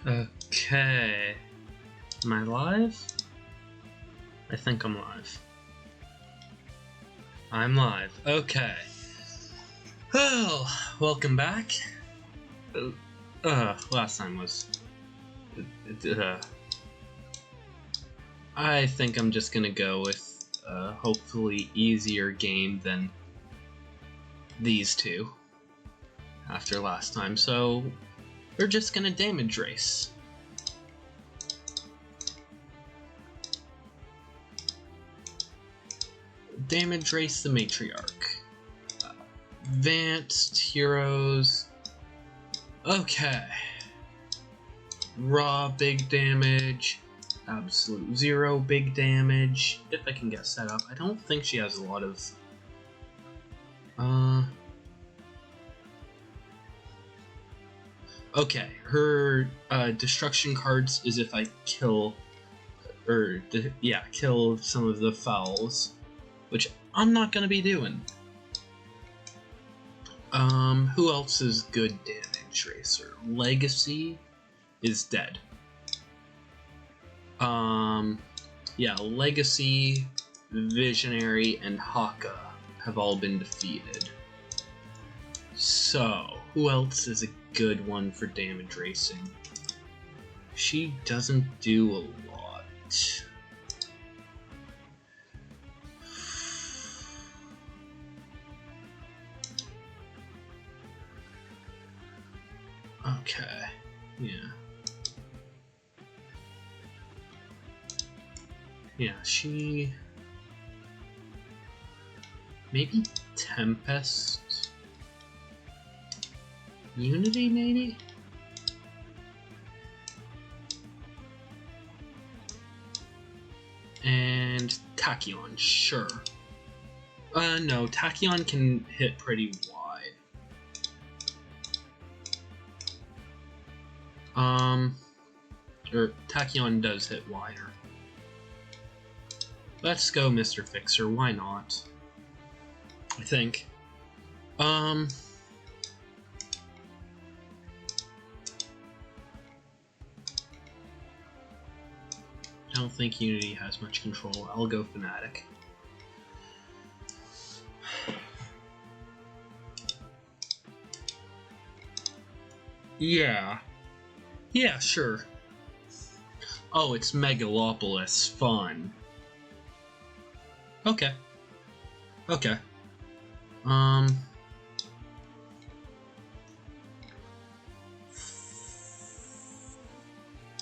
Okay. Am I live? I think I'm live. I'm live. Okay. Well, welcome back. Last time was... I think I'm just gonna go with a hopefully easier game than these two after last time, so we're just gonna damage race. Damage race the Matriarch. Advanced heroes. Okay. Raw big damage. Absolute zero big damage. If I can get set up. I don't think she has a lot of... Okay, her destruction cards is if I kill... kill some of the fouls. Which I'm not gonna be doing. Who else is good damage racer? Legacy is dead. Legacy, Visionary, and Haka have all been defeated. So, who else is a good one for damage racing? She doesn't do a lot. Okay, yeah. Yeah, she... Maybe Tempest? Unity, maybe? And Tachyon, sure. No, Tachyon can hit pretty wide. Tachyon does hit wider. Let's go, Mr. Fixer, why not? I think. I don't think Unity has much control. I'll go Fanatic. Yeah. Yeah, sure. Oh, it's Megalopolis. Fun. Okay. Okay.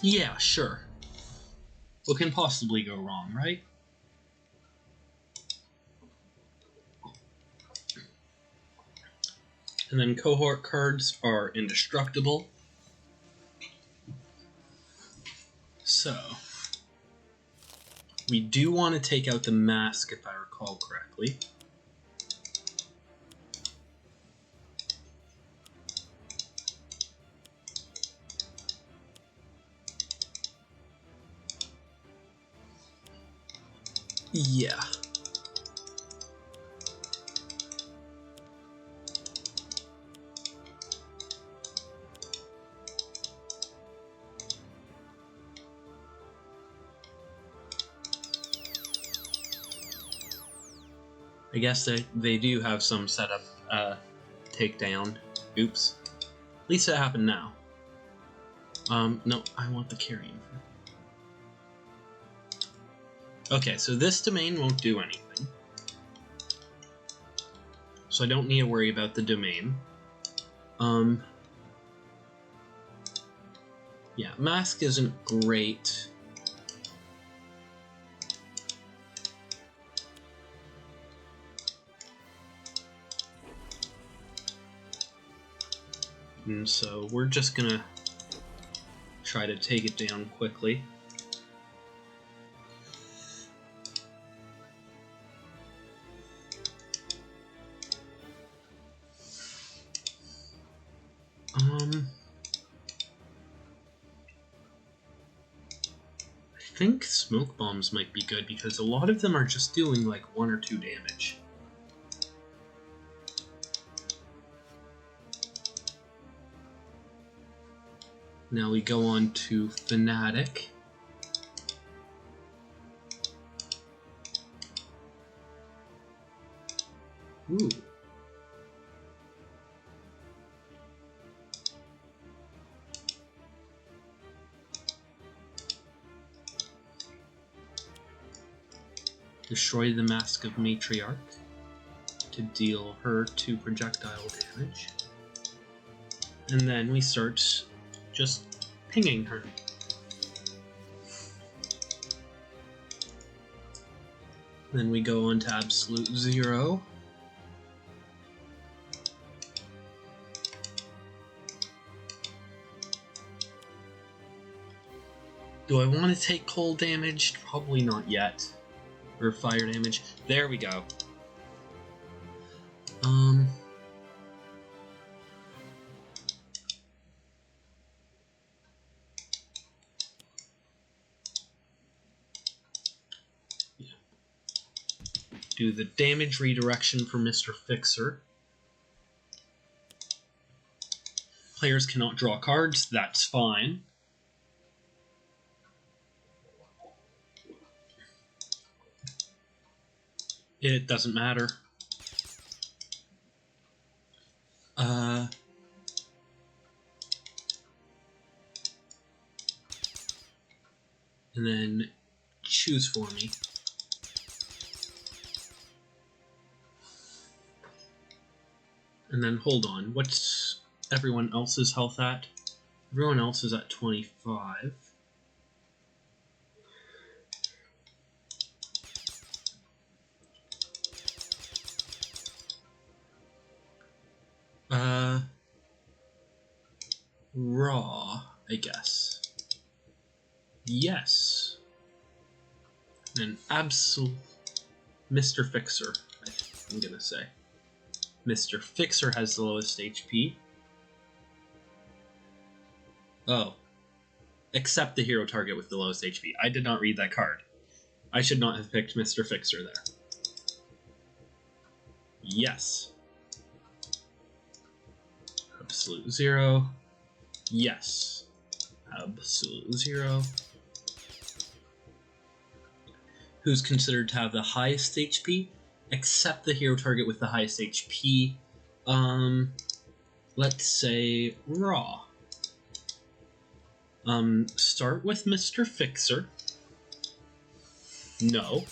Yeah, sure. What can possibly go wrong, right? And then cohort cards are indestructible. So, we do want to take out the mask if I recall correctly. Yeah. I guess they do have some setup takedown. Oops. At least it happened now. No, I want the carrion. Okay, so this domain won't do anything. So I don't need to worry about the domain. Yeah, mask isn't great. And so we're just gonna try to take it down quickly. I think smoke bombs might be good because a lot of them are just doing like 1 or 2 damage. Now we go on to Fanatic. Ooh. Destroy the Mask of Matriarch to deal her 2 projectile damage. And then we start just pinging her. Then we go on to Absolute Zero. Do I want to take cold damage? Probably not yet. Or fire damage. There we go. Yeah. Do the damage redirection for Mr. Fixer. Players cannot draw cards, that's fine. It doesn't matter. And then choose for me. And then hold on, what's everyone else's health at? Everyone else is at 25. Raw, I guess. Yes. And absolute Mr. Fixer, I'm gonna say. Mr. Fixer has the lowest HP. Oh. Except the hero target with the lowest HP. I did not read that card. I should not have picked Mr. Fixer there. Yes. Absolute Zero. Yes. Absolute Zero. Who's considered to have the highest HP? Except the hero target with the highest HP. Let's say Raw. Start with Mr. Fixer. No.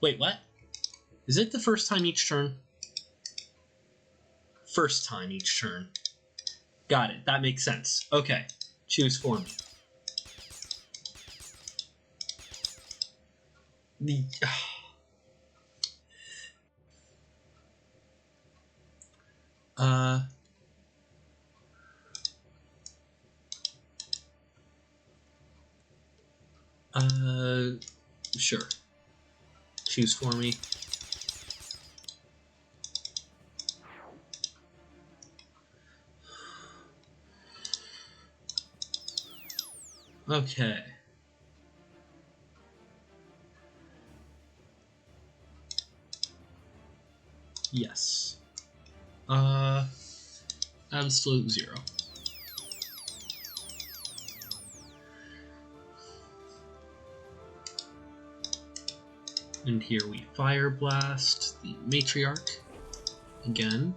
Wait, what? Is it the first time each turn? First time each turn. Got it. That makes sense. Okay. Choose for me. Sure. Choose for me. Okay. Yes. Absolute Zero. And here we Fire Blast the Matriarch again.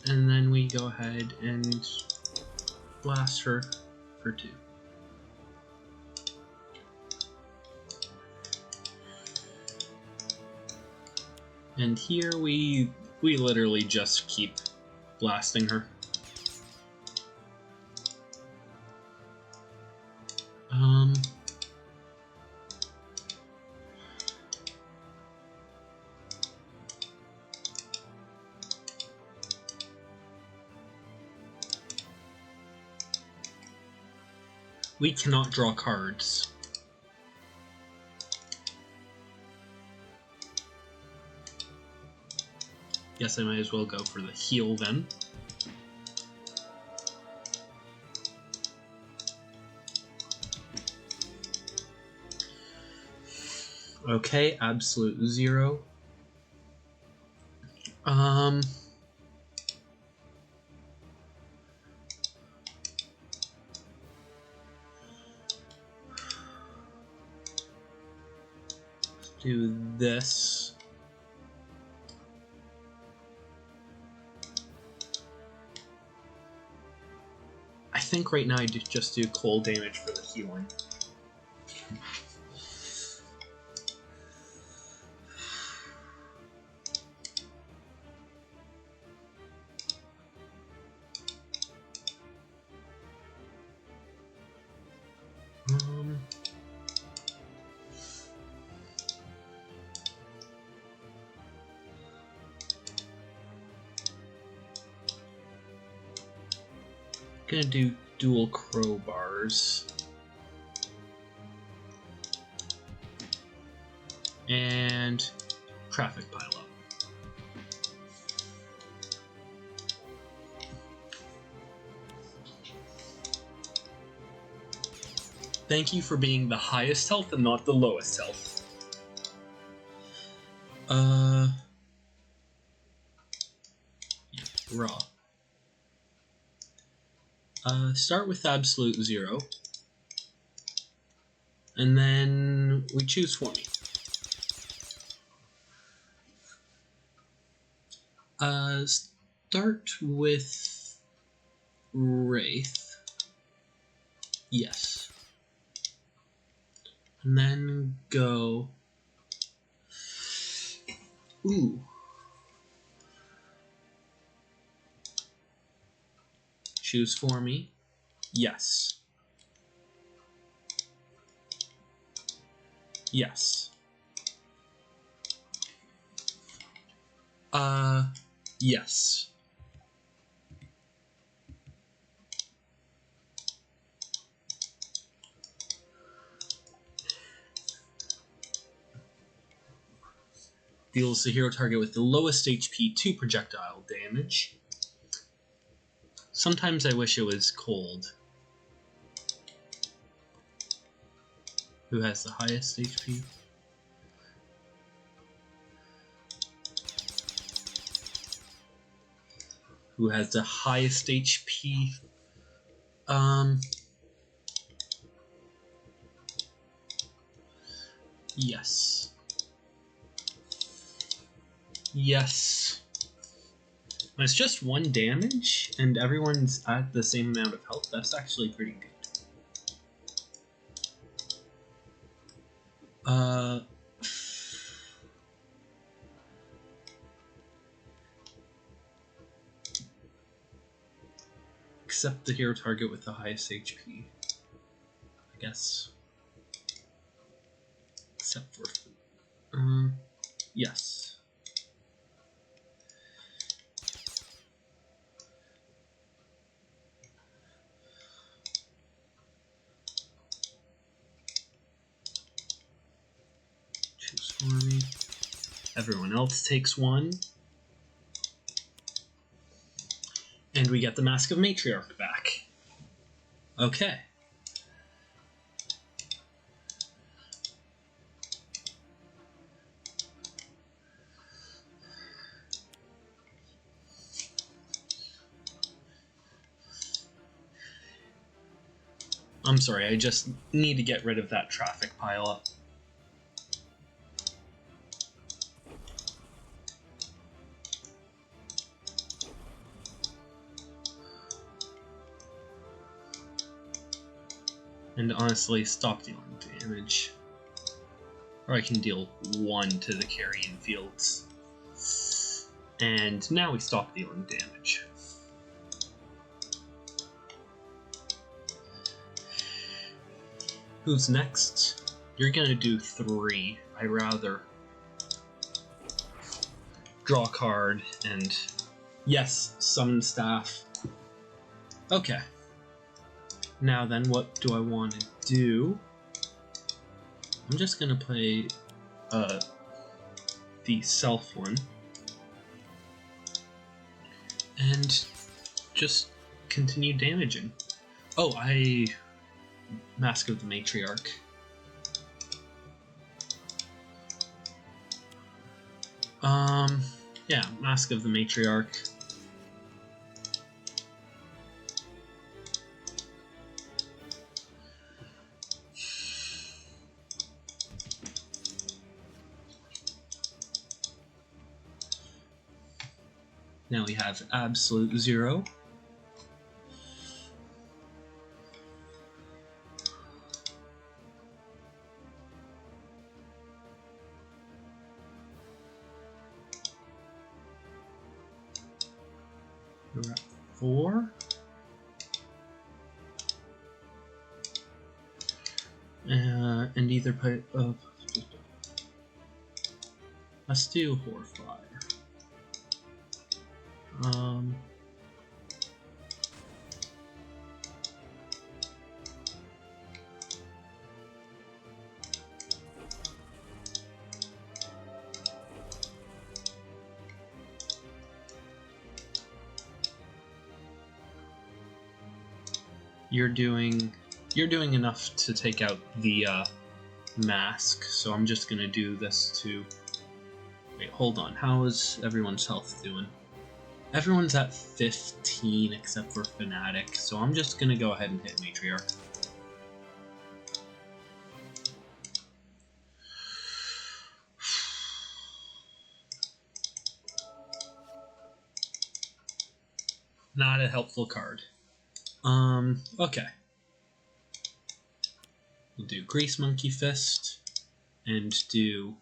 And then we go ahead and blast her for 2. And here we literally just keep blasting her. We cannot draw cards. Guess I might as well go for the heal then. Okay, Absolute Zero. do this. I think right now I just do cold damage for the healing. Gonna do dual crowbars. And traffic pileup. Thank you for being the highest health and not the lowest health. Raw. Start with absolute 0. And then we choose for me. Start with Wraith. Yes. And then go... Ooh. Choose for me. Yes. Yes. Yes. Deals the hero target with the lowest HP 2 projectile damage. Sometimes I wish it was cold. Who has the highest HP? Who has the highest HP? Yes. Yes. When it's just 1 damage and everyone's at the same amount of health, that's actually pretty good. Except the hero target with the highest HP, I guess. Except for, yes. Choose for me. Everyone else takes 1. And we get the Mask of Matriarch back. Okay. I'm sorry, I just need to get rid of that traffic pileup. And honestly, stop dealing damage. Or I can deal 1 to the carrion fields. And now we stop dealing damage. Who's next? You're gonna do 3. I'd rather draw a card and... Yes, summon staff. Okay. Now then, what do I want to do? I'm just gonna play the self one. And just continue damaging. Oh, Mask of the Matriarch. Yeah, Mask of the Matriarch. Now we have absolute 0. We're at 4. And either put let's do Horfire. You're doing enough to take out the mask, so I'm just gonna do this to... Wait, hold on. How is everyone's health doing? Everyone's at 15 except for Fanatic, so I'm just gonna go ahead and hit Matriarch. Not a helpful card. Okay. We'll do Grease Monkey Fist and do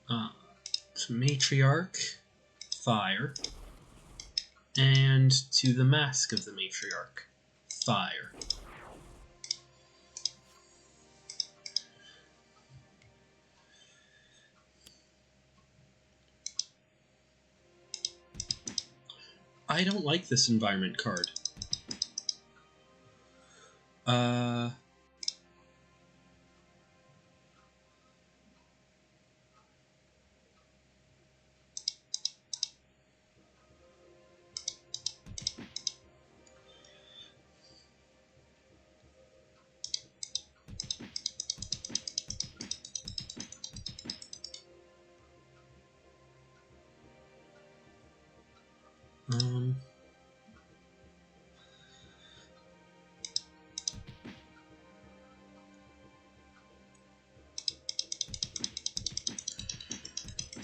to Matriarch, Fire, and to the Mask of the Matriarch, Fire. I don't like this environment card.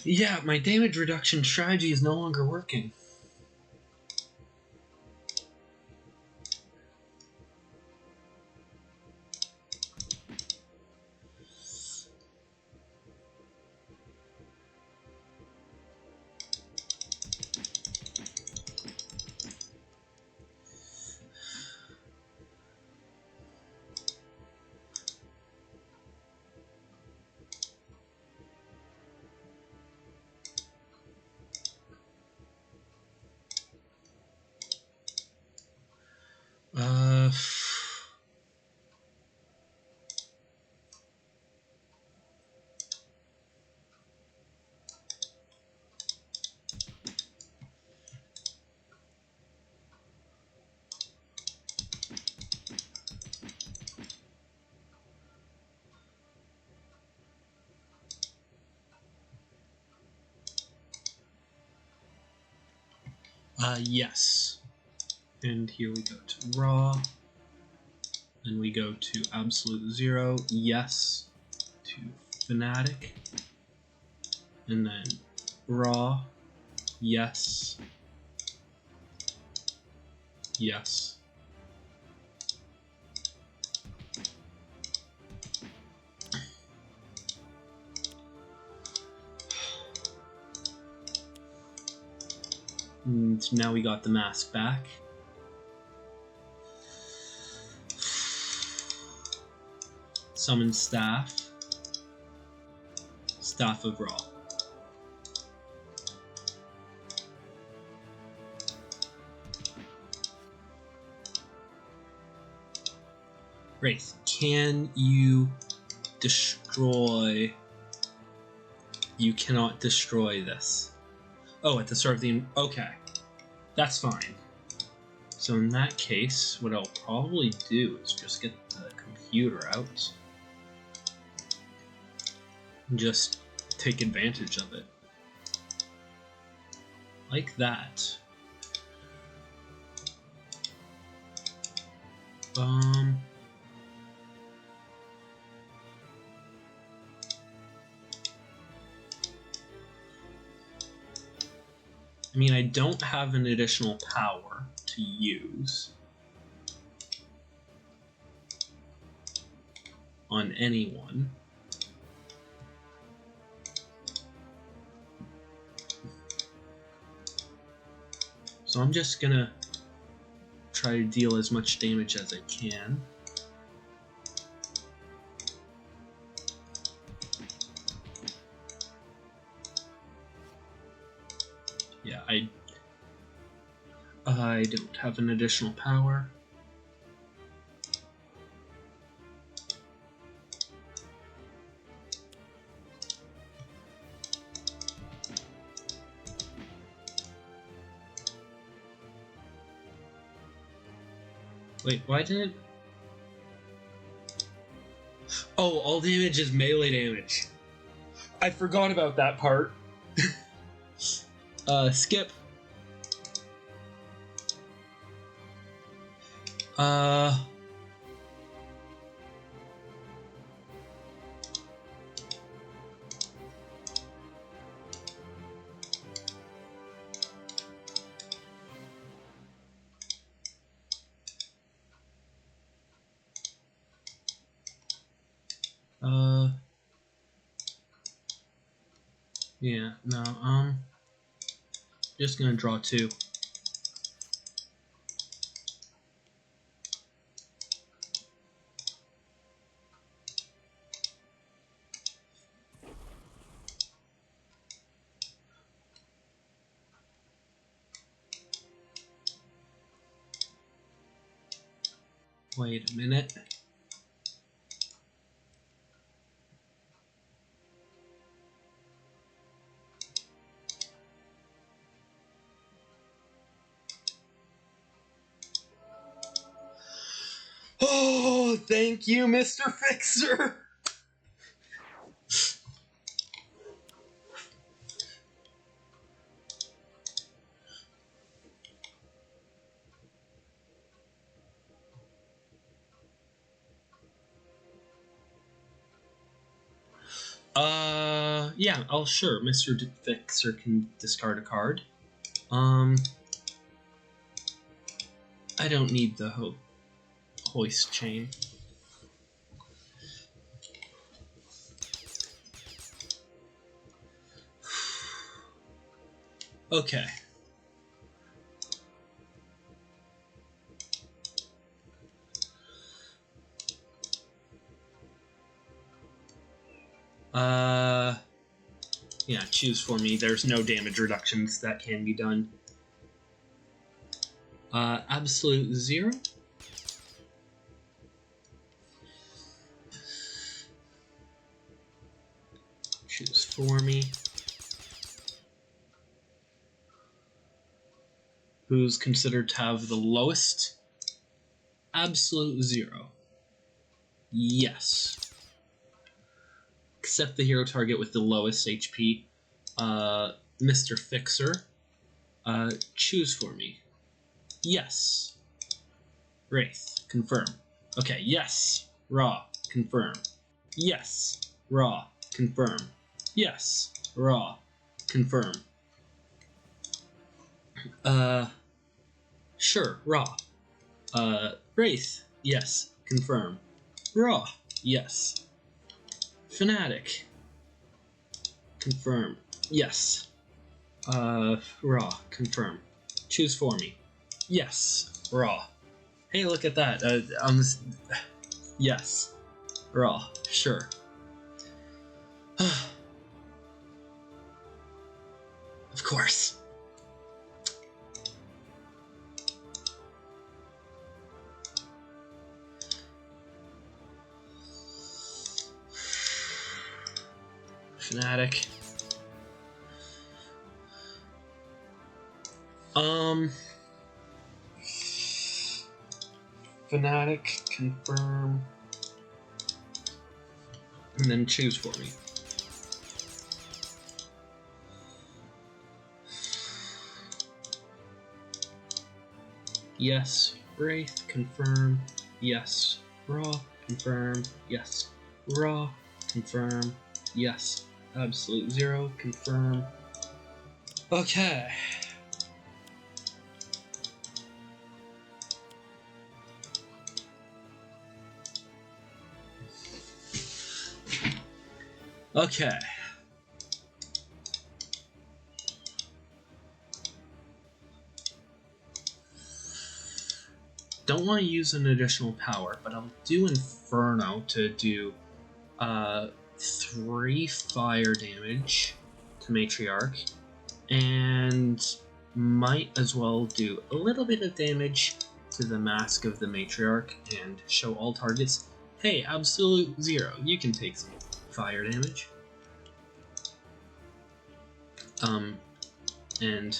Yeah, my damage reduction strategy is no longer working. Yes. And here we go to Raw. Then we go to Absolute 0, yes, to Fanatic. And then Raw, yes, yes. And now we got the mask back. Summon Staff. Staff of Raw. Wraith, can you destroy... You cannot destroy this. Oh, at the start of the... Okay. That's fine. So in that case, what I'll probably do is just get the computer out. And just take advantage of it. Like that. I mean, I don't have an additional power to use on anyone. So I'm just gonna try to deal as much damage as I can. Yeah, I don't have an additional power. Wait, why didn't... Oh, all damage is melee damage. I forgot about that part. Skip. Yeah, no, just gonna draw 2. Wait a minute. Oh, thank you, Mr. Fixer! Yeah, sure, Mr. Fixer can discard a card. I don't need the hoist chain. Okay. Yeah, choose for me. There's no damage reductions that can be done. Absolute 0. Choose for me. Who's considered to have the lowest? Absolute 0. Yes. Except the hero target with the lowest HP. Mr. Fixer. Choose for me. Yes. Wraith. Confirm. Okay, yes. Raw. Confirm. Yes. Raw. Confirm. Yes. Raw. Confirm. Sure. Raw. Wraith. Yes. Confirm. Raw. Yes. Fanatic. Confirm. Yes. Raw. Confirm. Choose for me. Yes. Raw. Hey, look at that. Yes. Raw. Sure. Of course. Fanatic. Fanatic, confirm, and then choose for me. Yes, Wraith, confirm, yes, Raw, confirm, yes, Raw, confirm, yes, Absolute 0, confirm. Okay. Okay. Don't want to use an additional power, but I'll do Inferno to do 3 fire damage to Matriarch, and might as well do a little bit of damage to the Mask of the Matriarch and show all targets, hey, absolute 0, you can take some fire damage. And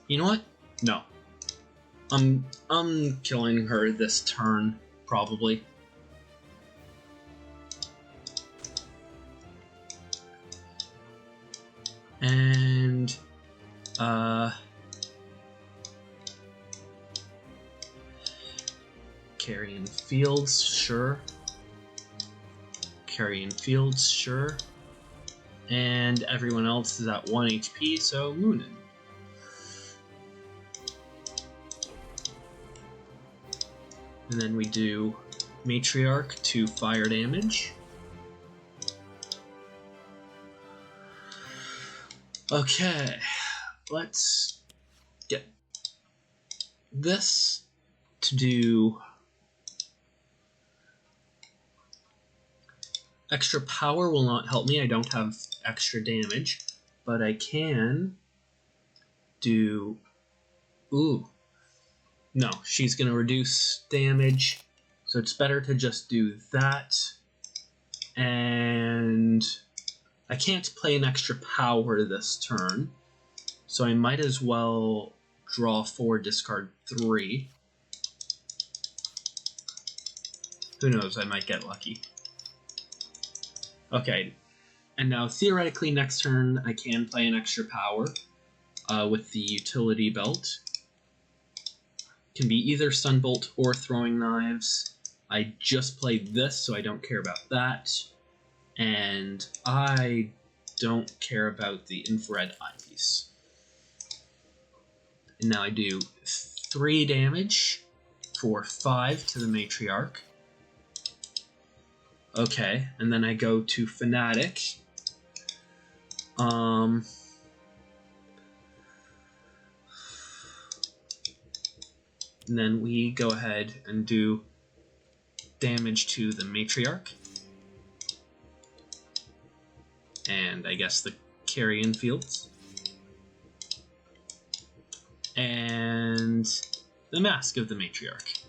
you know what? No. I'm killing her this turn, probably. And carrying fields, sure. Carrying fields, sure. And everyone else is at 1 HP, so Moonin. And then we do Matriarch to fire damage. Okay, let's get this to do extra power will not help me. I don't have extra damage, but I can do... Ooh. No, she's going to reduce damage, so it's better to just do that. And I can't play an extra power this turn, so I might as well draw 4, discard 3. Who knows, I might get lucky. Okay, and now theoretically next turn I can play an extra power with the utility belt. Can be either Sunbolt or Throwing Knives. I just played this, so I don't care about that. And I don't care about the infrared eyepiece. And now I do 3 damage for 5 to the Matriarch. Okay, and then I go to Fanatic. And then we go ahead and do damage to the Matriarch. And I guess the carrion fields. And the Mask of the Matriarch.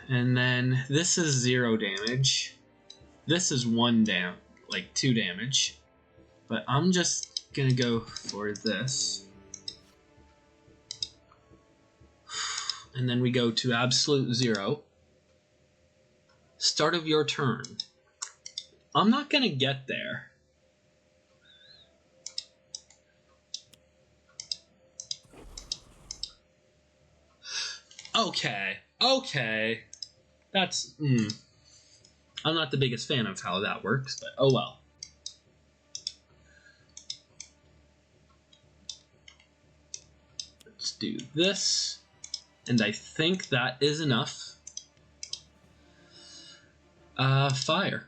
And then this is 0 damage. This is 2 damage. But I'm just gonna go for this. And then we go to absolute 0. Start of your turn. I'm not gonna get there. Okay. That's, I'm not the biggest fan of how that works, but oh well. Let's do this, and I think that is enough. Fire.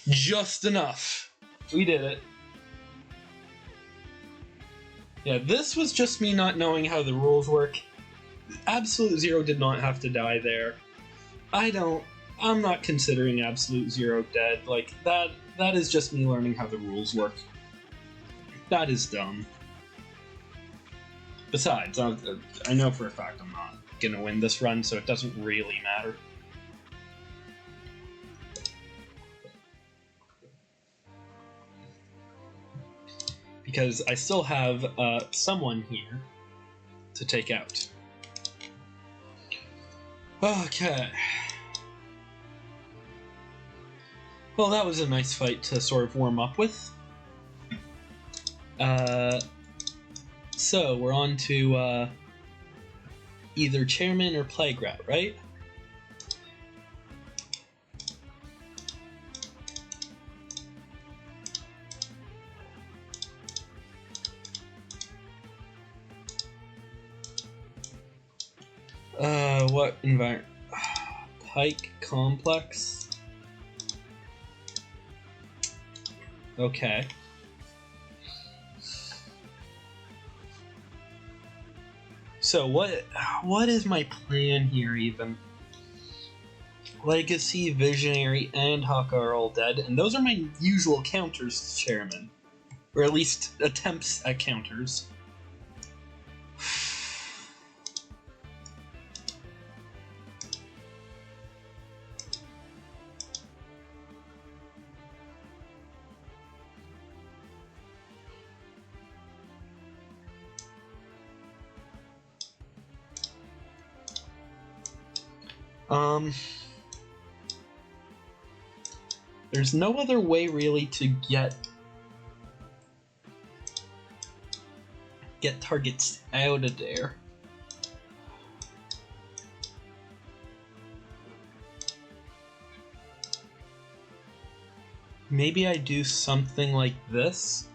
Just enough. We did it. Yeah, this was just me not knowing how the rules work. Absolute 0 did not have to die there. I'm not considering Absolute 0 dead. Like, that is just me learning how the rules work. That is dumb. Besides, I know for a fact I'm not gonna win this run, so it doesn't really matter. Because I still have someone here to take out. Okay. Well, that was a nice fight to sort of warm up with. So, we're on to either Chairman or Plague Rat, right? What environment? Pike complex. Okay. So what is my plan here even? Legacy, Visionary, and Haka are all dead, and those are my usual counters, Chairman. Or at least attempts at counters. There's no other way really to get targets out of there. Maybe I do something like this.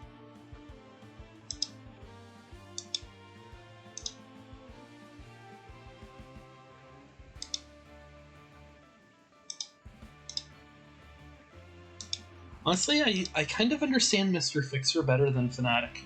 Honestly, I kind of understand Mr. Fixer better than Fanatic.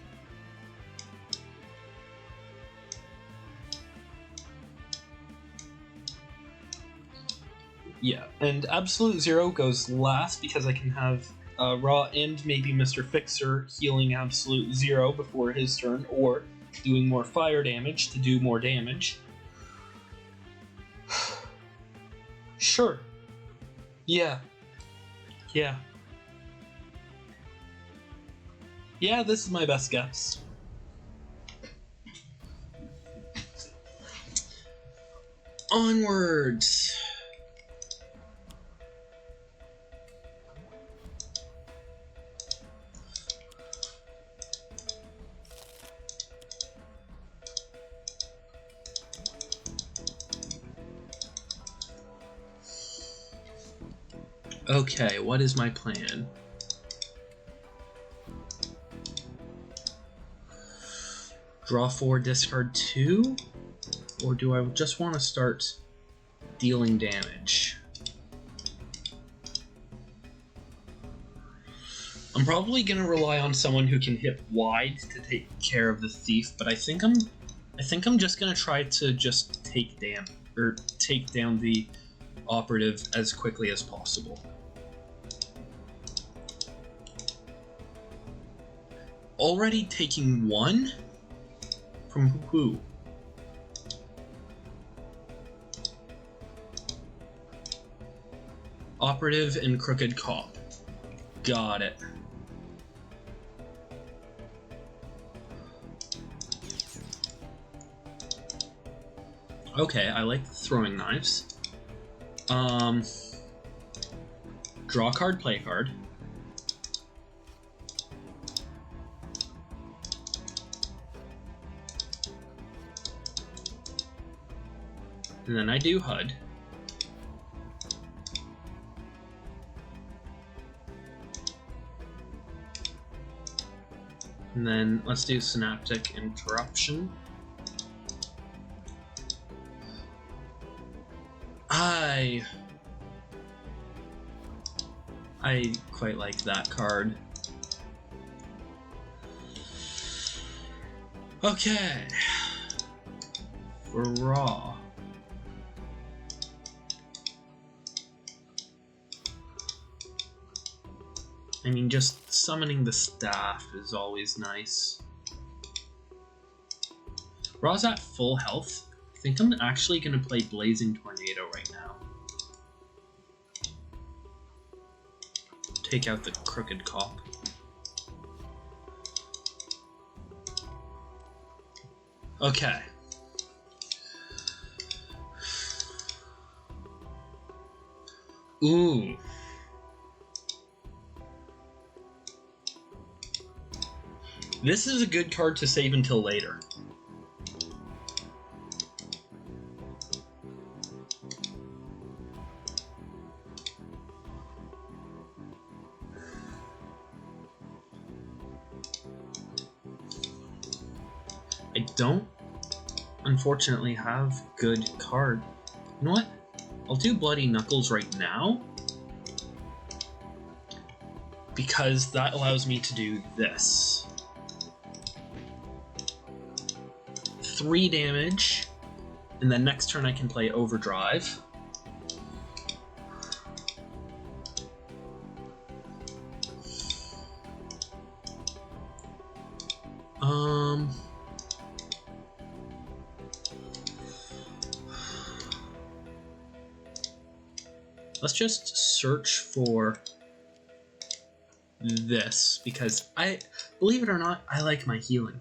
Yeah, and Absolute Zero goes last because I can have Raw and maybe Mr. Fixer healing Absolute Zero before his turn, or doing more fire damage to do more damage. Sure. Yeah. Yeah. Yeah, this is my best guess. Onwards. Okay, what is my plan? Draw 4, discard 2? Or do I just want to start dealing damage? I'm probably going to rely on someone who can hit wide to take care of the thief, but I think I'm just going to try to just take down the operative as quickly as possible. Already taking 1? From who? Operative and Crooked Cop. Got it. Okay, I like throwing knives. Draw a card, play a card. And then I do HUD. And then let's do Synaptic Interruption. I quite like that card. Okay. For Raw. I mean, just summoning the staff is always nice. Raw's at full health. I think I'm actually going to play Blazing Tornado right now. Take out the Crooked Cop. Okay. Ooh. This is a good card to save until later. I don't, unfortunately, have good card. You know what? I'll do Bloody Knuckles right now, because that allows me to do this. 3 damage, and then next turn I can play Overdrive. Let's just search for this, because believe it or not, I like my healing.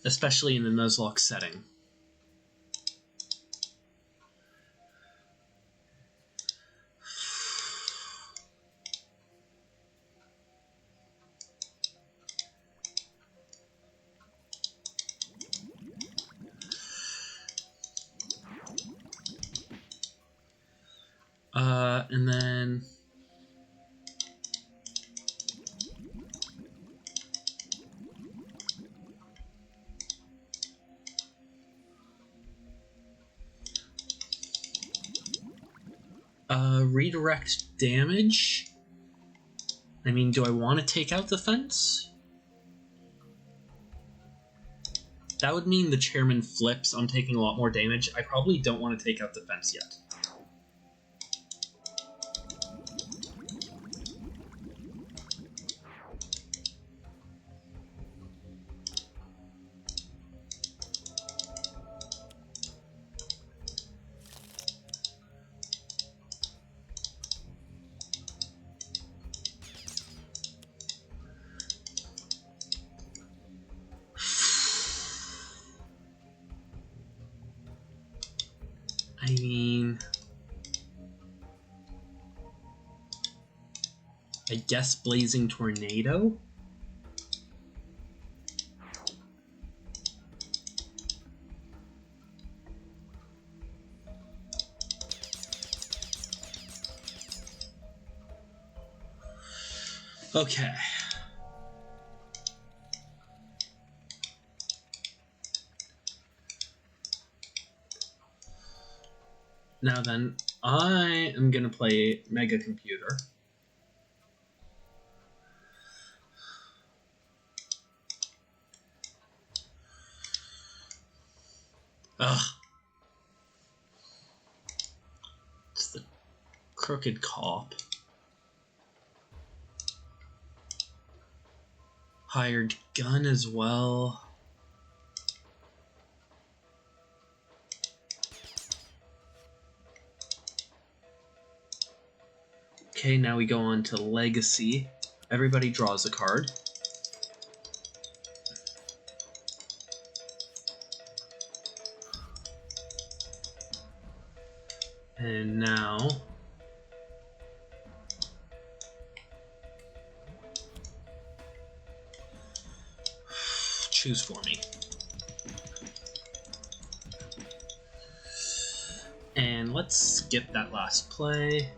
Especially in the Nuzlocke setting. And then redirect damage. I mean, do I want to take out the fence? That would mean the chairman flips. I'm taking a lot more damage. I probably don't want to take out the fence yet. I mean, I guess Blazing Tornado? Okay. Now then, I am going to play Mega Computer. Ugh. It's the crooked cop. Hired gun as well. Okay, now we go on to Legacy. Everybody draws a card. And now choose for me. And let's skip that last play.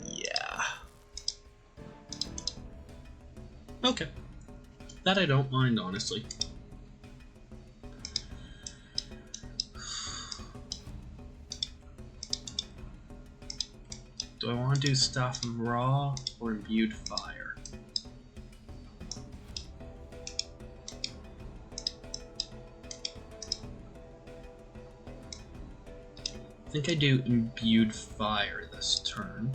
Yeah. Okay. That I don't mind, honestly. Do I want to do Staff of Ra or Imbued Fire? I think I do Imbued Fire this turn.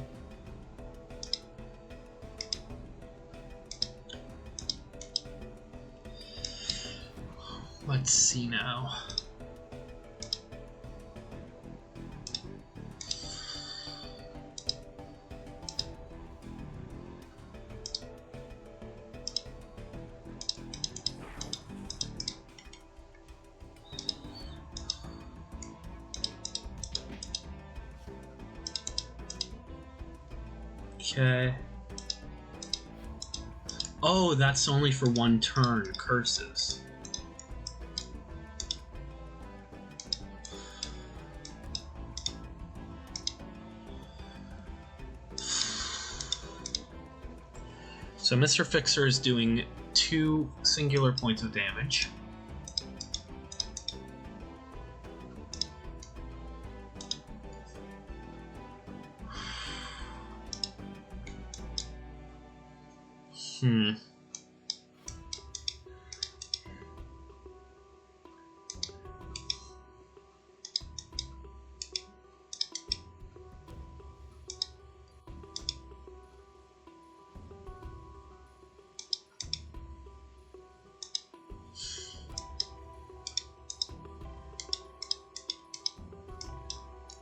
Let's see now. Okay. Oh, that's only for one turn. Curses. So Mr. Fixer is doing 2 singular points of damage.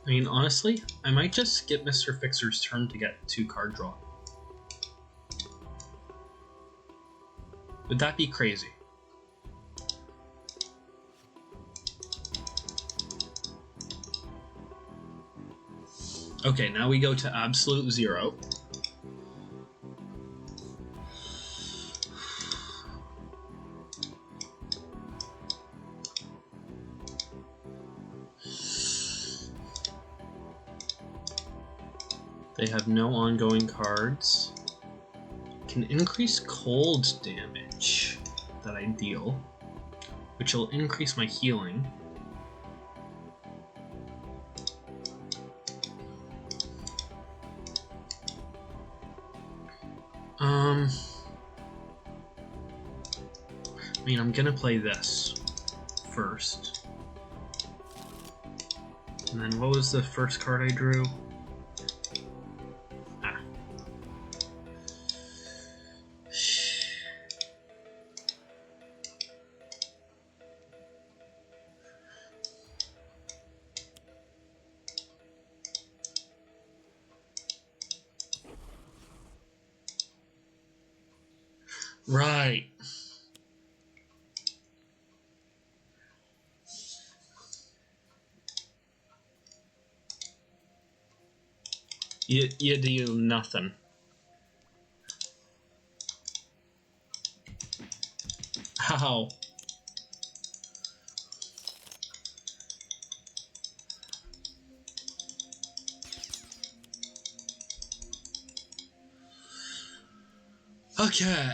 I mean, honestly, I might just skip Mr. Fixer's turn to get 2 card draw. Would that be crazy? Okay, now we go to absolute 0. They have no ongoing cards. Can increase cold damage that I deal, which will increase my healing. I mean, I'm gonna play this first. And then what was the first card I drew? Right. You do nothing. How? Okay.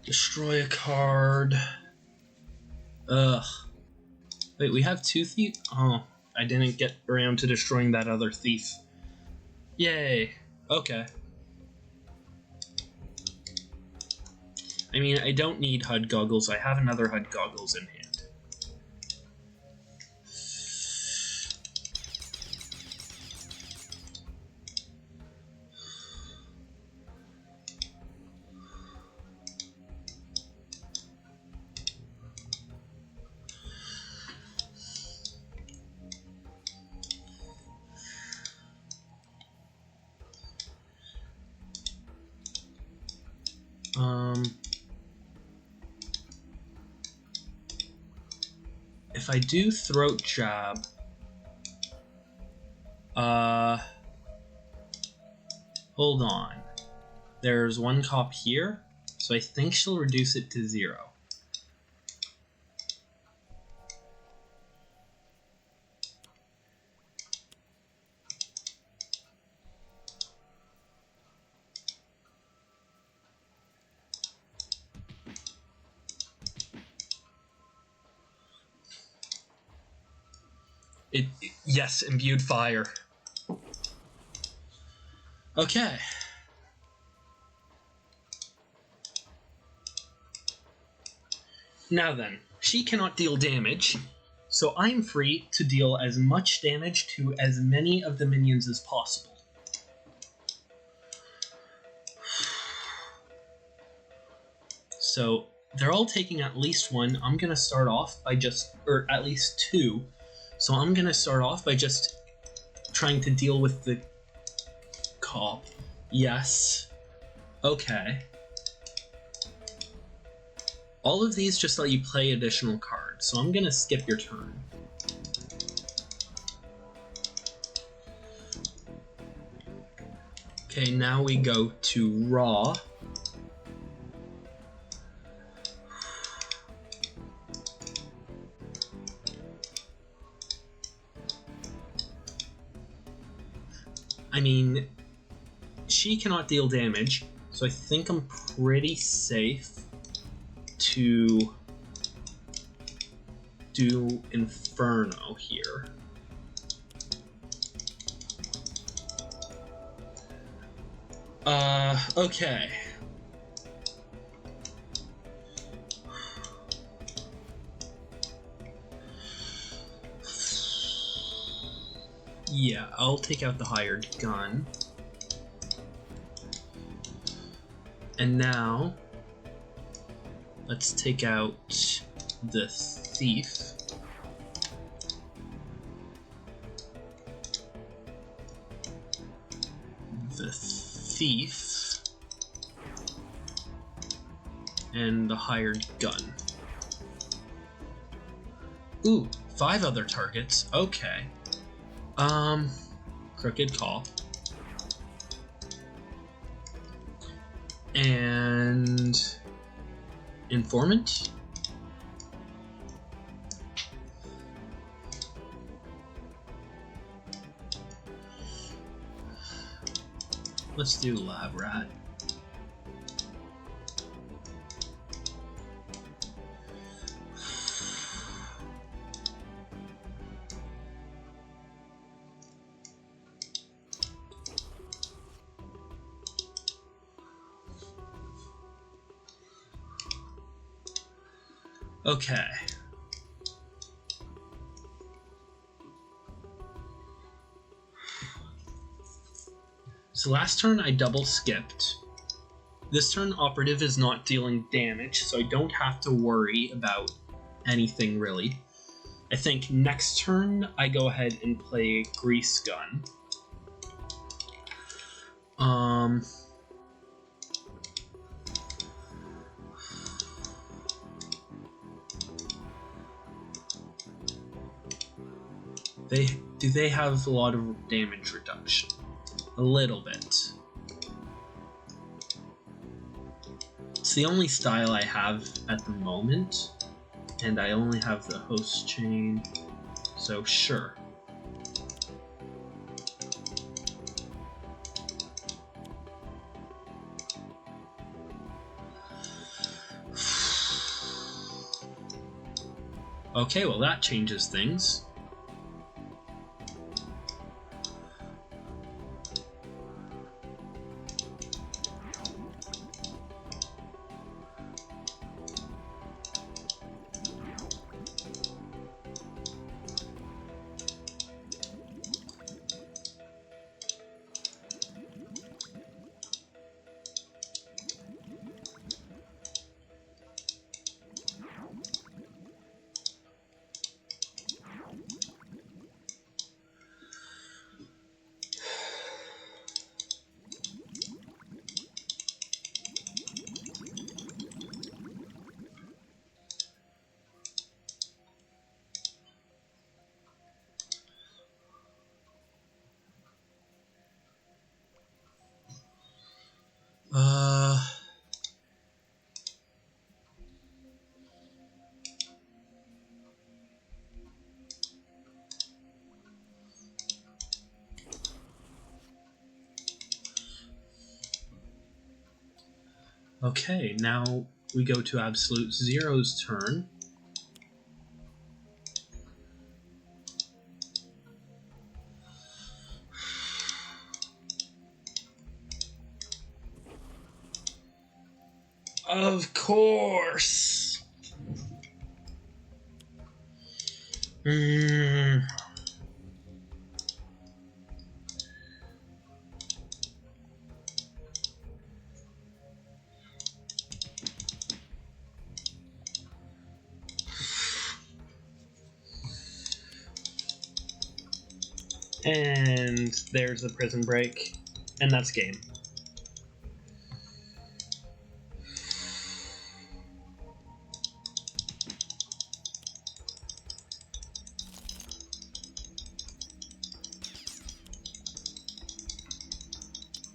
Destroy a card. Ugh. Wait, we have 2 thieves? Oh, I didn't get around to destroying that other thief. Yay. Okay. I mean, I don't need HUD goggles. I have another HUD goggles in hand. If I do throat jab, hold on. There's 1 cop here, so I think she'll reduce it to 0. Yes, imbued fire. Okay. Now then, she cannot deal damage, so I'm free to deal as much damage to as many of the minions as possible. So they're all taking at least 1. I'm gonna start off by or at least 2. So I'm gonna start off by just trying to deal with the cop. Yes. Okay. All of these just let you play additional cards, so I'm gonna skip your turn. Okay, now we go to Raw. I mean, she cannot deal damage, so I think I'm pretty safe to do Inferno here. Okay. Yeah, I'll take out the hired gun. And now, let's take out the thief. The thief. And the hired gun. Ooh, 5 other targets. Okay. Crooked call. And informant. Let's do lab rat. Okay. So last turn I double skipped. This turn operative is not dealing damage, so I don't have to worry about anything really. I think next turn I go ahead and play Grease Gun. Do they have a lot of damage reduction? A little bit. It's the only style I have at the moment, and I only have the host chain, so sure. Okay, well that changes things. Okay, now we go to Absolute Zero's turn. Of course! And there's the prison break, and that's game.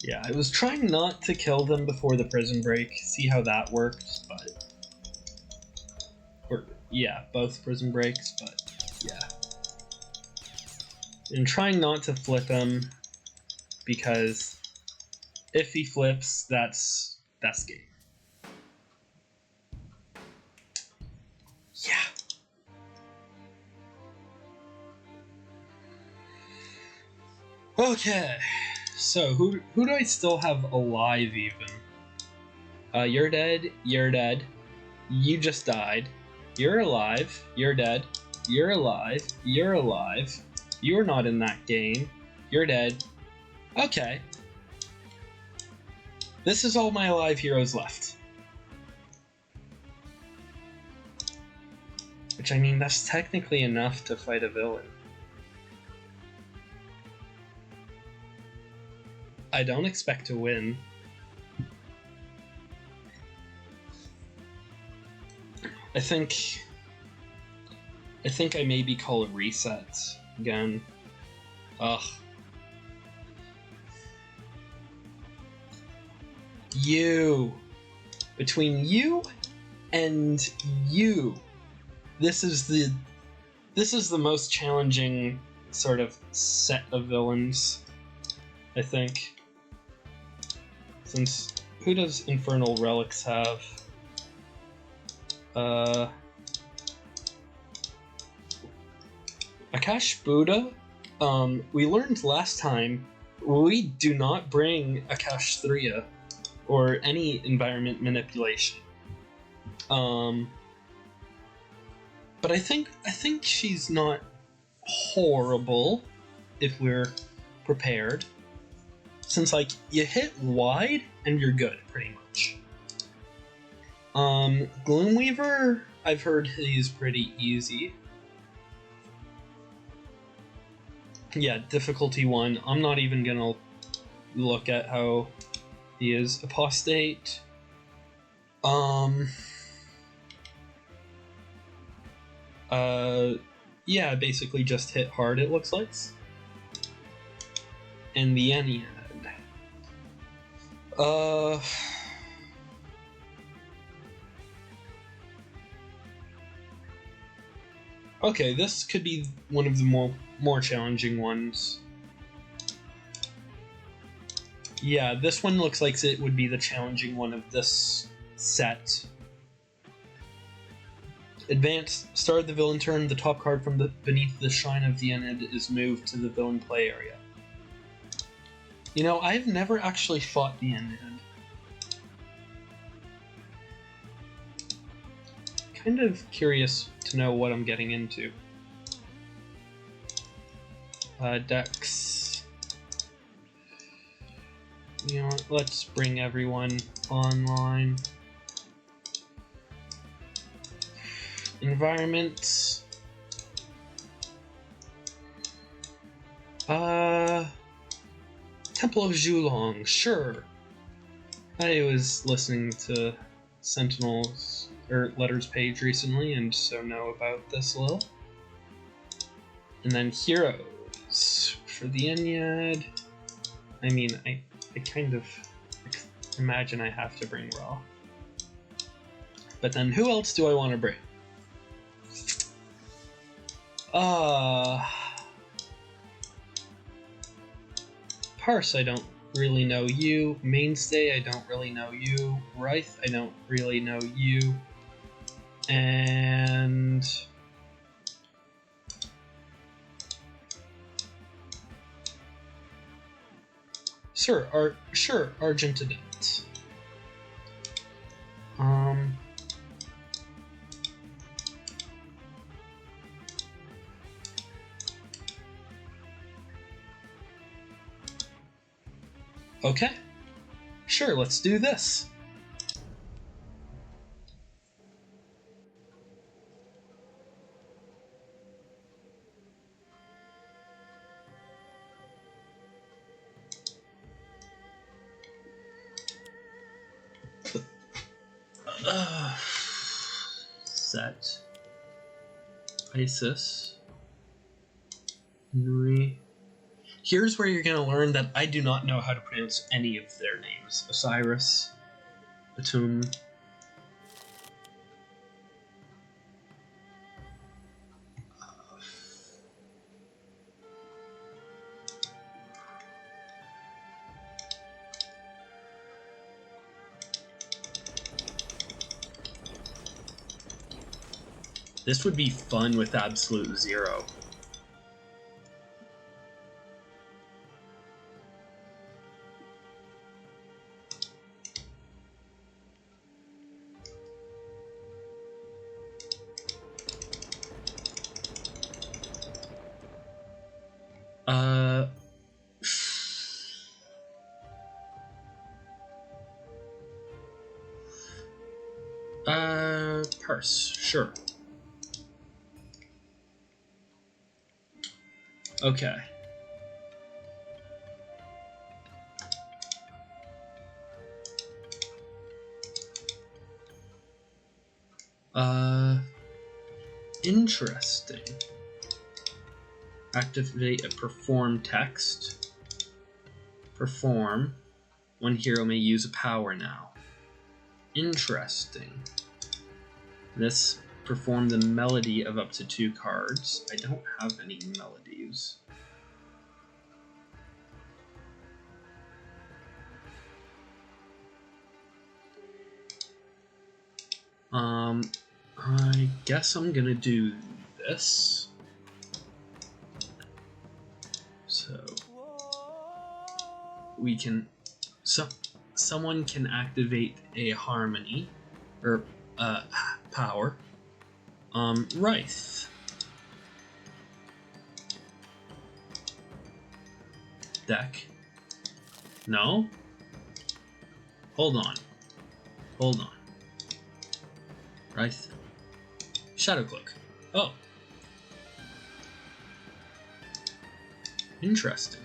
Yeah, I was trying not to kill them before the prison break, see how that worked, but... yeah, both prison breaks, but yeah. And trying not to flip him, because if he flips, that's game. Yeah. Okay, so who do I still have alive even? You're dead, you're dead, you just died, you're alive, you're dead, you're alive, you're alive, you're not in that game, you're dead. Okay. This is all my alive heroes left. Which, I mean, that's technically enough to fight a villain. I don't expect to win. I think I maybe call a reset again. Ugh. You. Between you and you. This is the most challenging sort of set of villains, I think. Since who does Infernal Relics have? Akash Buddha. We learned last time we do not bring Akash 3 or any environment manipulation. But I think she's not horrible if we're prepared. Since, like, you hit wide and you're good, pretty much. Gloomweaver, I've heard he's pretty easy. Yeah, difficulty 1. I'm not even gonna look at how he is. Apostate. Yeah, basically just hit hard, it looks like. And the Ennead. Okay, this could be one of the more challenging ones. Yeah, this one looks like it would be the challenging one of this set. Advance, start of the villain turn, the top card from beneath the shrine of the Ennead is moved to the villain play area. You know, I've never actually fought the Ennead. Kind of curious to know what I'm getting into. Dex. You know what, let's bring everyone online. Environment. Temple of Zhulong, sure. I was listening to Sentinels Letters page recently, and so know about this a little. And then heroes for the Ennead. I mean, I kind of imagine I have to bring Raw. But then who else do I want to bring? Parse, I don't really know you. Mainstay, I don't really know you. Writhe, I don't really know you. And sure, Argent Adept. Okay, sure, let's do this. Set. Isis. Nui. Here's where you're going to learn that I do not know how to pronounce any of their names. Osiris. Atum. This would be fun with Absolute Zero. Parse, sure. Okay. Interesting. Activate a perform text. Perform. One hero may use a power now. Interesting. This perform the melody of up to 2 cards. I don't have any melodies. I guess I'm gonna do this. So we can, someone can activate a harmony or power. Writhe. Deck. No? Hold on. Hold on. Writhe. Shadow Cloak. Oh. Interesting.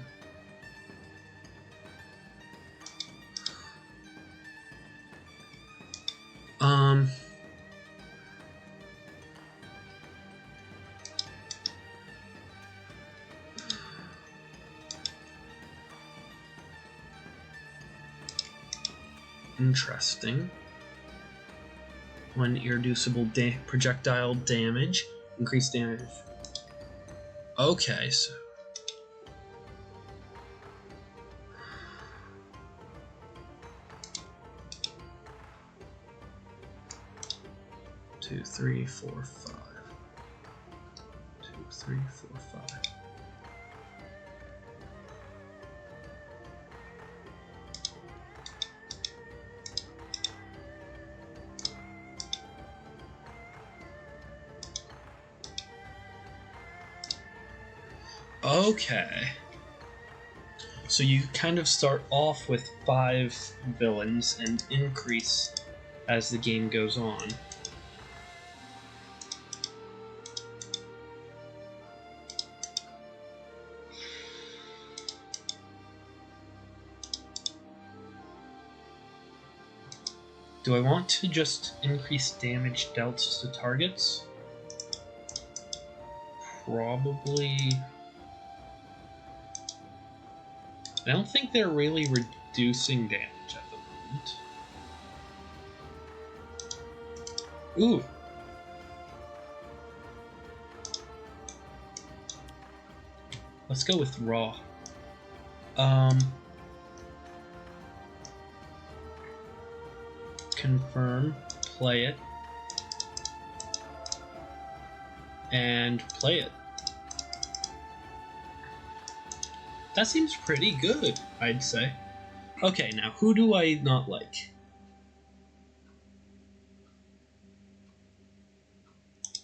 Interesting. When irreducible projectile damage, increased damage. Okay, so 2, 3, 4, 5. 2, 3, 4, 5. Okay. So you kind of start off with 5 villains and increase as the game goes on. Do I want to just increase damage dealt to targets? Probably. I don't think they're really reducing damage at the moment. Ooh. Let's go with raw. Confirm, play it, and play it. That seems pretty good, I'd say. Okay, now who do I not like?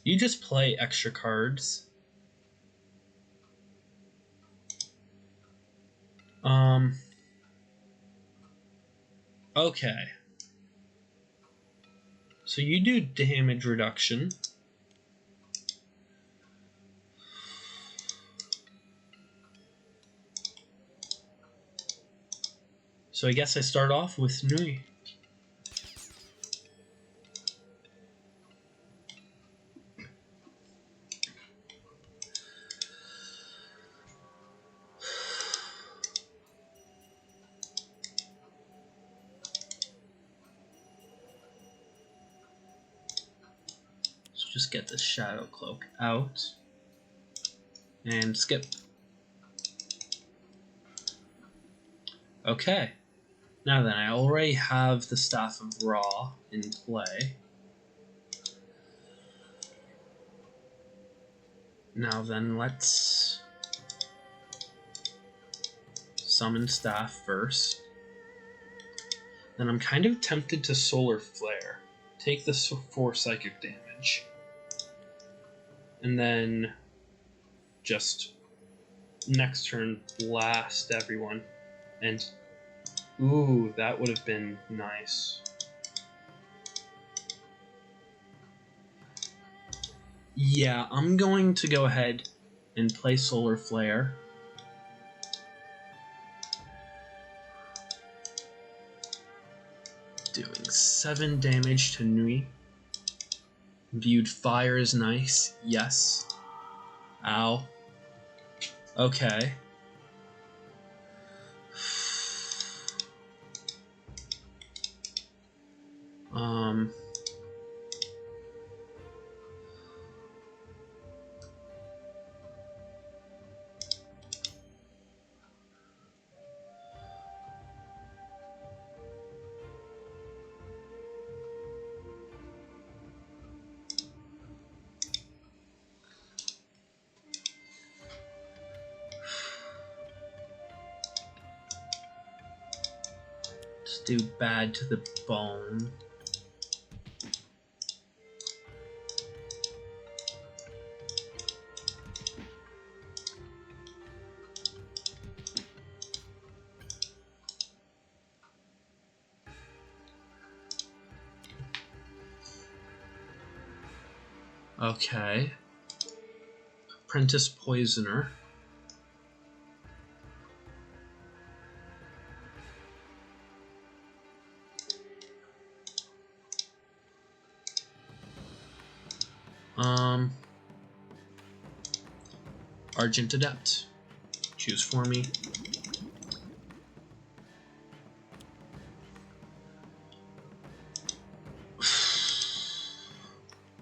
You just play extra cards. Okay. So you do damage reduction. So I guess I start off with Nui. So just get the Shadow Cloak out and skip. Okay. Now then, I already have the Staff of Ra in play. Now then, let's summon staff first. Then I'm kind of tempted to Solar Flare. Take this 4 psychic damage. And then just next turn blast everyone. And ooh, that would have been nice. Yeah, I'm going to go ahead and play Solar Flare. Doing 7 damage to Nui. Viewed fire is nice. Yes. Ow. Okay. Just do bad to the bone. Okay. Apprentice Poisoner. Argent Adept. Choose for me.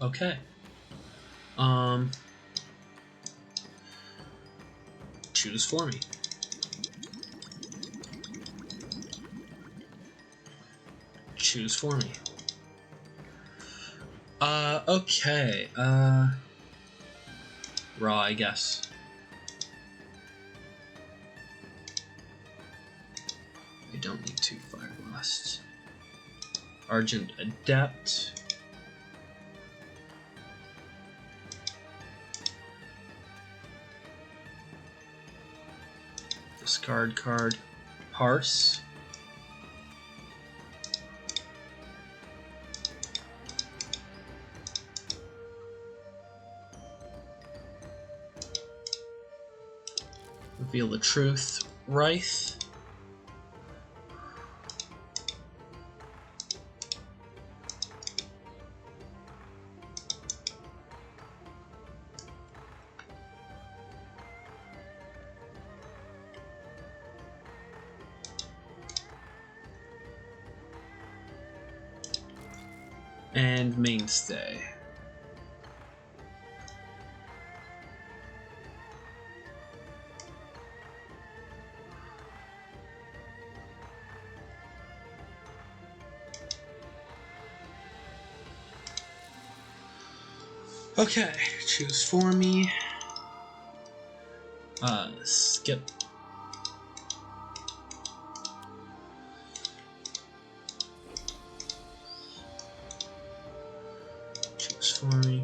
Okay. Choose for me. Choose for me. Okay. Raw, I guess. I don't need 2 Fire Blasts. Argent Adept. Discard card. Parse. Reveal the truth. Writhe. And Mainstay. Okay, choose for me. Skip. Choose for me.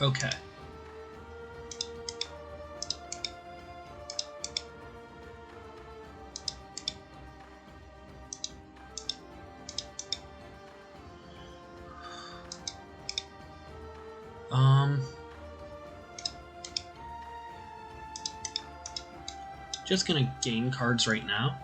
Okay. Just gonna gain cards right now.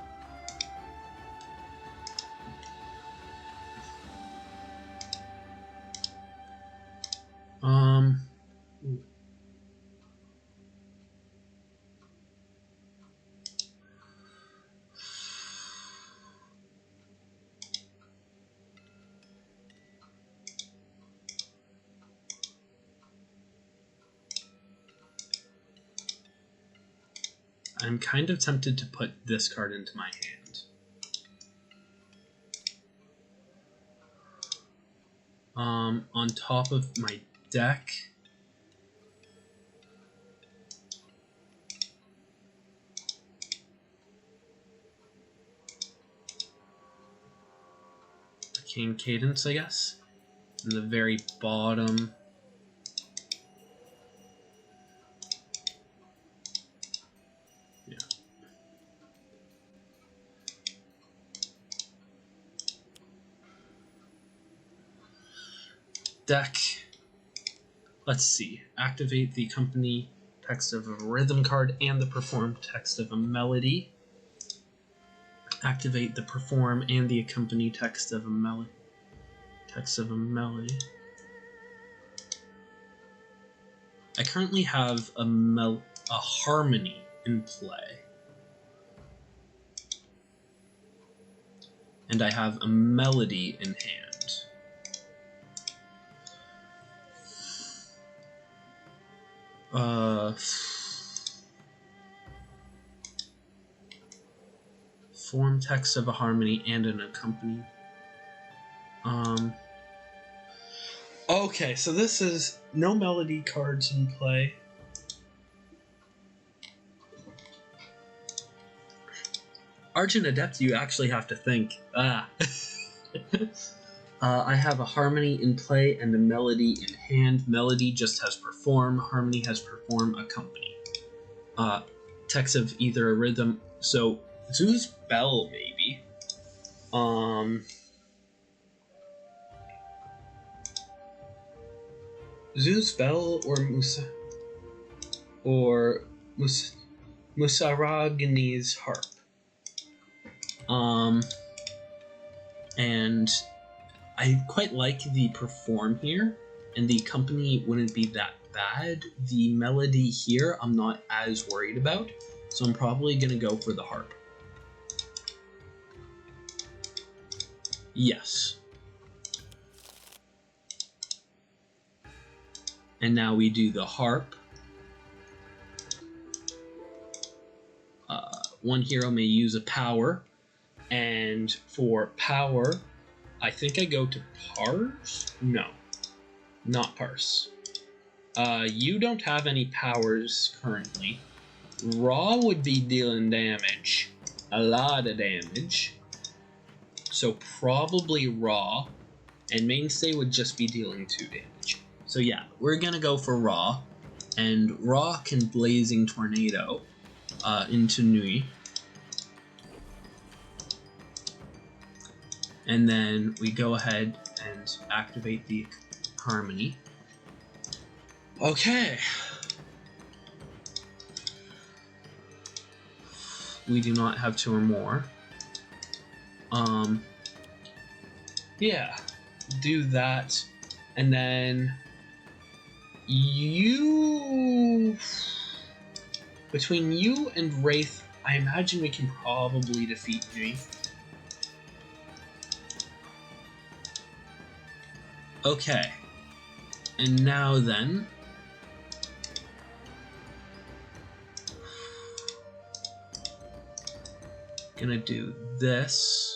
I'm kind of tempted to put this card into my hand. On top of my deck, Arcane Cadence, I guess. In the very bottom, yeah. Deck. Let's see. Activate the accompany text of a rhythm card and the perform text of a melody. Activate the perform and the accompany text of a melody. I currently have a harmony in play. And I have a melody in hand. Form text of a harmony and an accompany. Okay, so this is no melody cards in play. Argent Adept, you actually have to think. I have a harmony in play and a melody in hand. Melody just has perform, harmony has perform, accompany. Text of either a rhythm. So Zeus Bell, maybe. Zeus Bell or Musaragani's harp. And I quite like the perform here, and the accompany wouldn't be that bad. The melody here I'm not as worried about, so I'm probably gonna go for the harp. Yes. And now we do the harp. One hero may use a power, and for power, I think I go to Parse? No, not Parse. You don't have any powers currently. Raw would be dealing damage, a lot of damage. So probably Raw, and Mainstay would just be dealing 2 damage. So yeah, we're gonna go for Raw, and Raw can Blazing Tornado into Nui. And then we go ahead and activate the harmony. Okay. We do not have 2 or more. Yeah, do that, and then between you and Wraith, I imagine we can probably defeat me. Okay, and now then, gonna do this.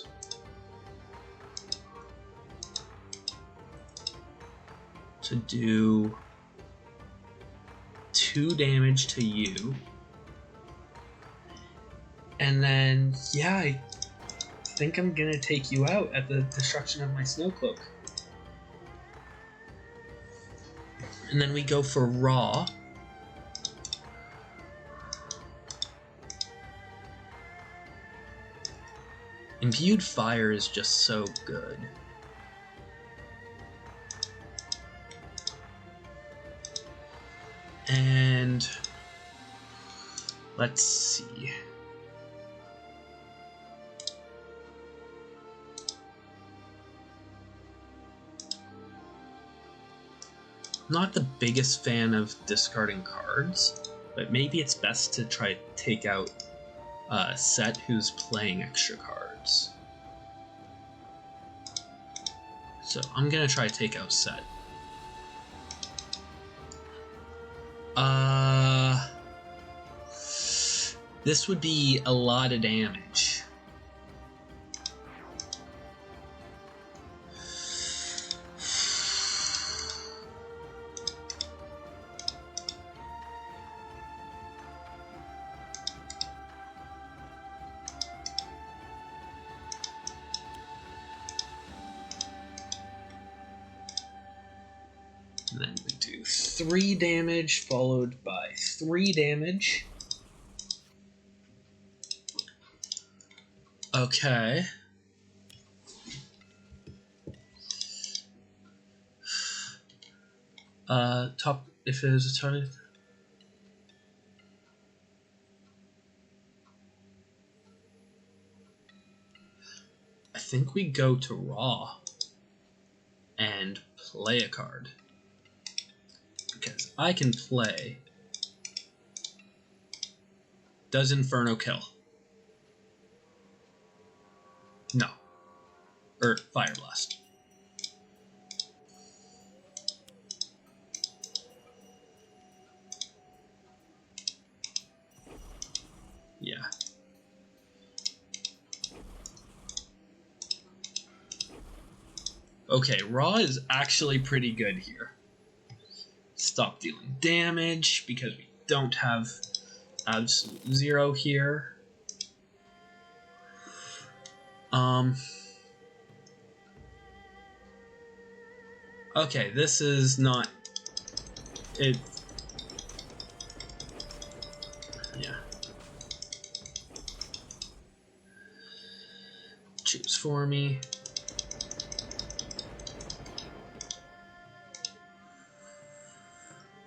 To do 2 damage to you. And then, yeah, I think I'm gonna take you out at the destruction of my snow cloak. And then we go for Raw. Imbued Fire is just so good. And let's see. Not the biggest fan of discarding cards, but maybe it's best to try to take out a set who's playing extra cards. So I'm gonna try to take out set. This would be a lot of damage. 3 damage followed by 3 damage. Okay. Top, if it is a target. I think we go to Raw and play a card. Because I can play. Does Inferno kill? No. Or Fire Blast. Yeah. Okay, Raw is actually pretty good here. Stop dealing damage because we don't have absolute 0 here. Okay, this is not it. Yeah. Choose for me.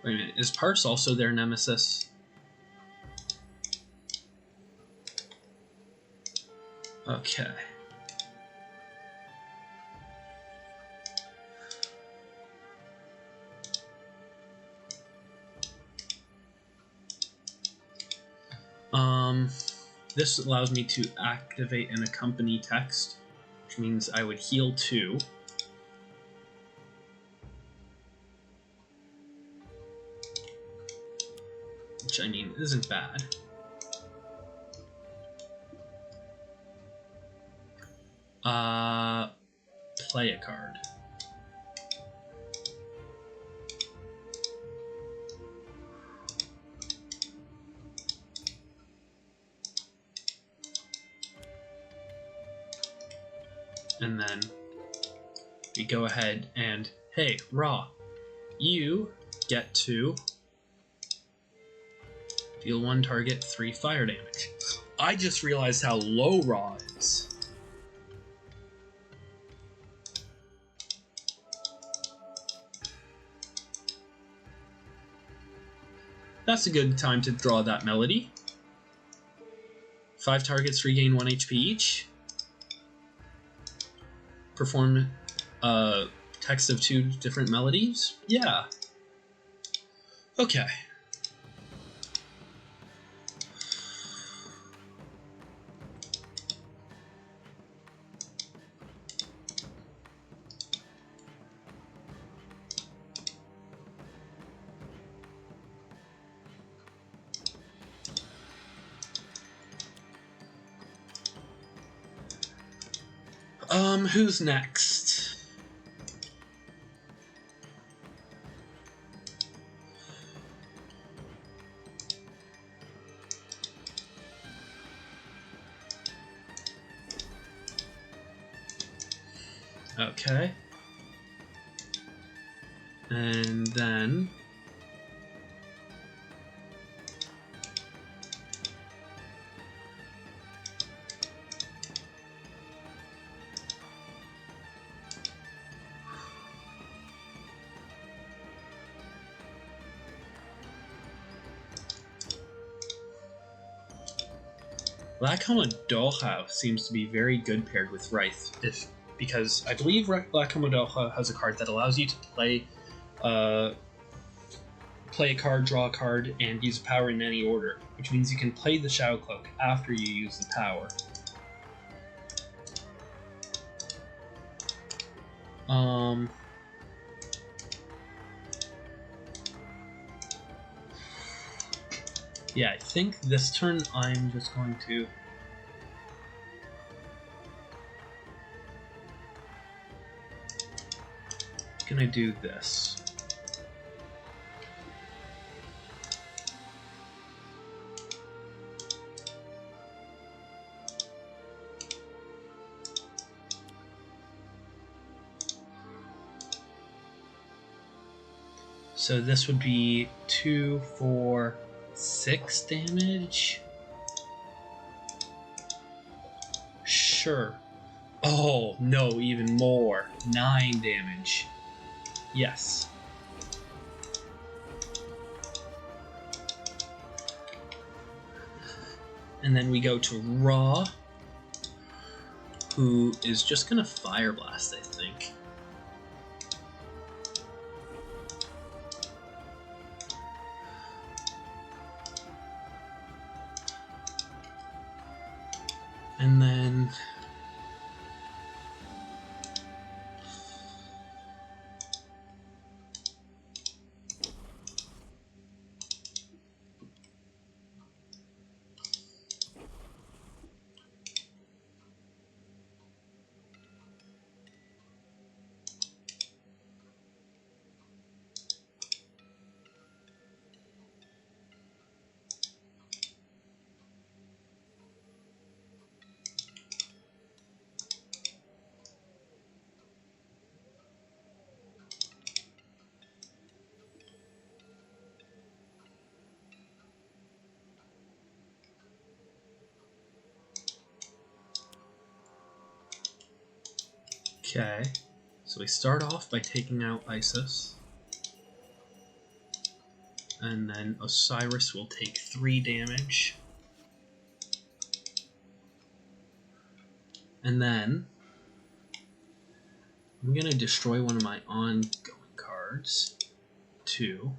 Wait a minute, is Parse also their nemesis? Okay. This allows me to activate an accompany text, which means I would heal 2. Which, I mean, isn't bad. Play a card. And then we go ahead and, hey, Raw, you get to deal 1 target 3 fire damage. I just realized how low Raw is. That's a good time to draw that melody. 5 targets regain 1 HP each. Perform text of 2 different melodies. Yeah. Okay. Who's next? Okay. And then Black Helmet Dollhouse seems to be very good paired with Writhe, because I believe Black Helmet Dollhouse has a card that allows you to play a card, draw a card, and use a power in any order, which means you can play the Shadow Cloak after you use the power. Yeah, I think this turn I'm just going to... Gonna do this. So this would be 2, 4, 6 damage. Sure. Oh, no, even more. 9 damage. Yes. And then we go to Raw, who is just gonna Fire Blast, I think. And then okay, so we start off by taking out Isis, and then Osiris will take 3 damage, and then I'm going to destroy one of my ongoing cards, 2.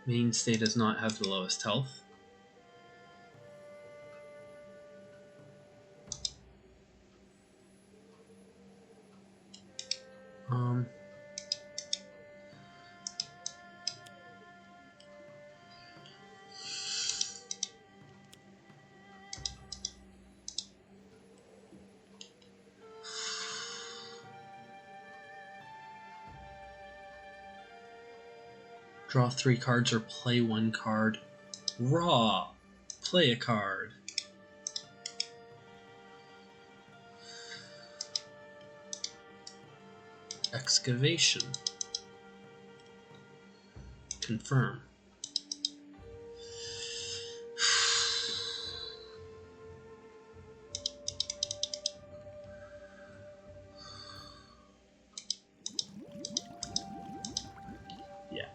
Mainstay does not have the lowest health. Draw 3 cards or play 1 card. Raw. Play a card. Excavation. Confirm. Yeah.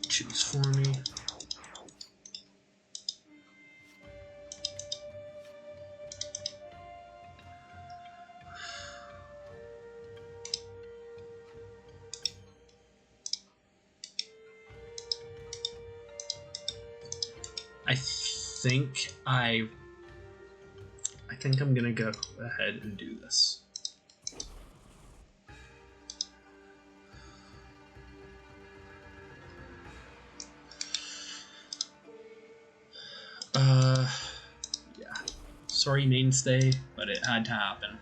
Choose for me. I think I'm gonna go ahead and do this. Yeah. Sorry, Mainstay, but it had to happen.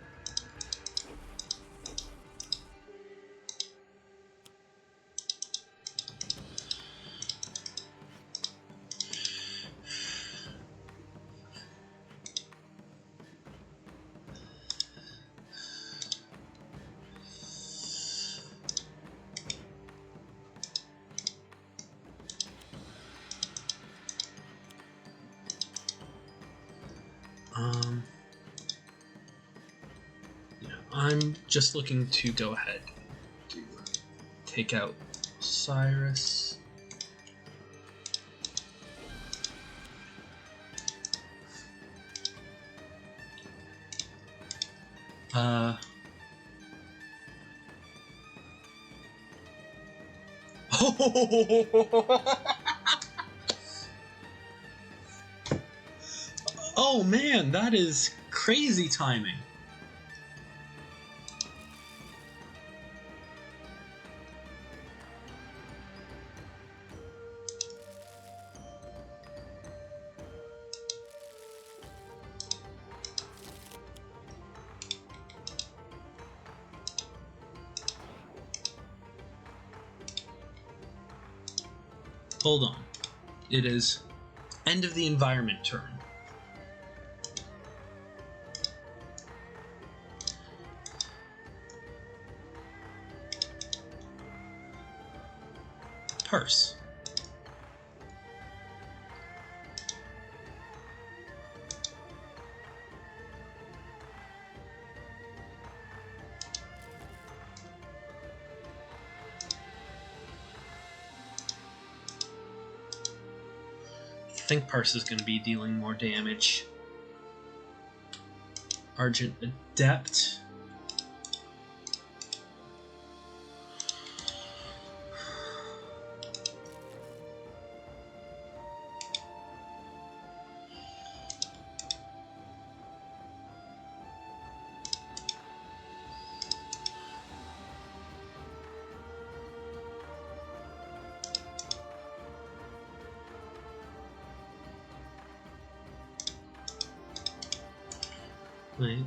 Yeah, I'm just looking to go ahead to take out Cyrus. Oh man, that is crazy timing. Hold on. It is end of the environment turn. Parse. I think Parse is going to be dealing more damage. Argent Adept. Wait,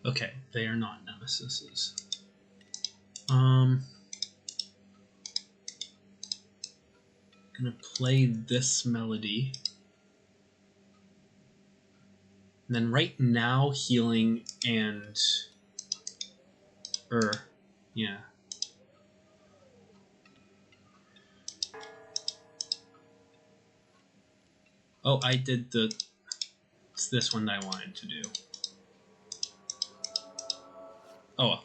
okay, they are not nemesises. Gonna play this melody. And then right now healing and yeah. Oh, I did it's this one that I wanted to do. Oh well.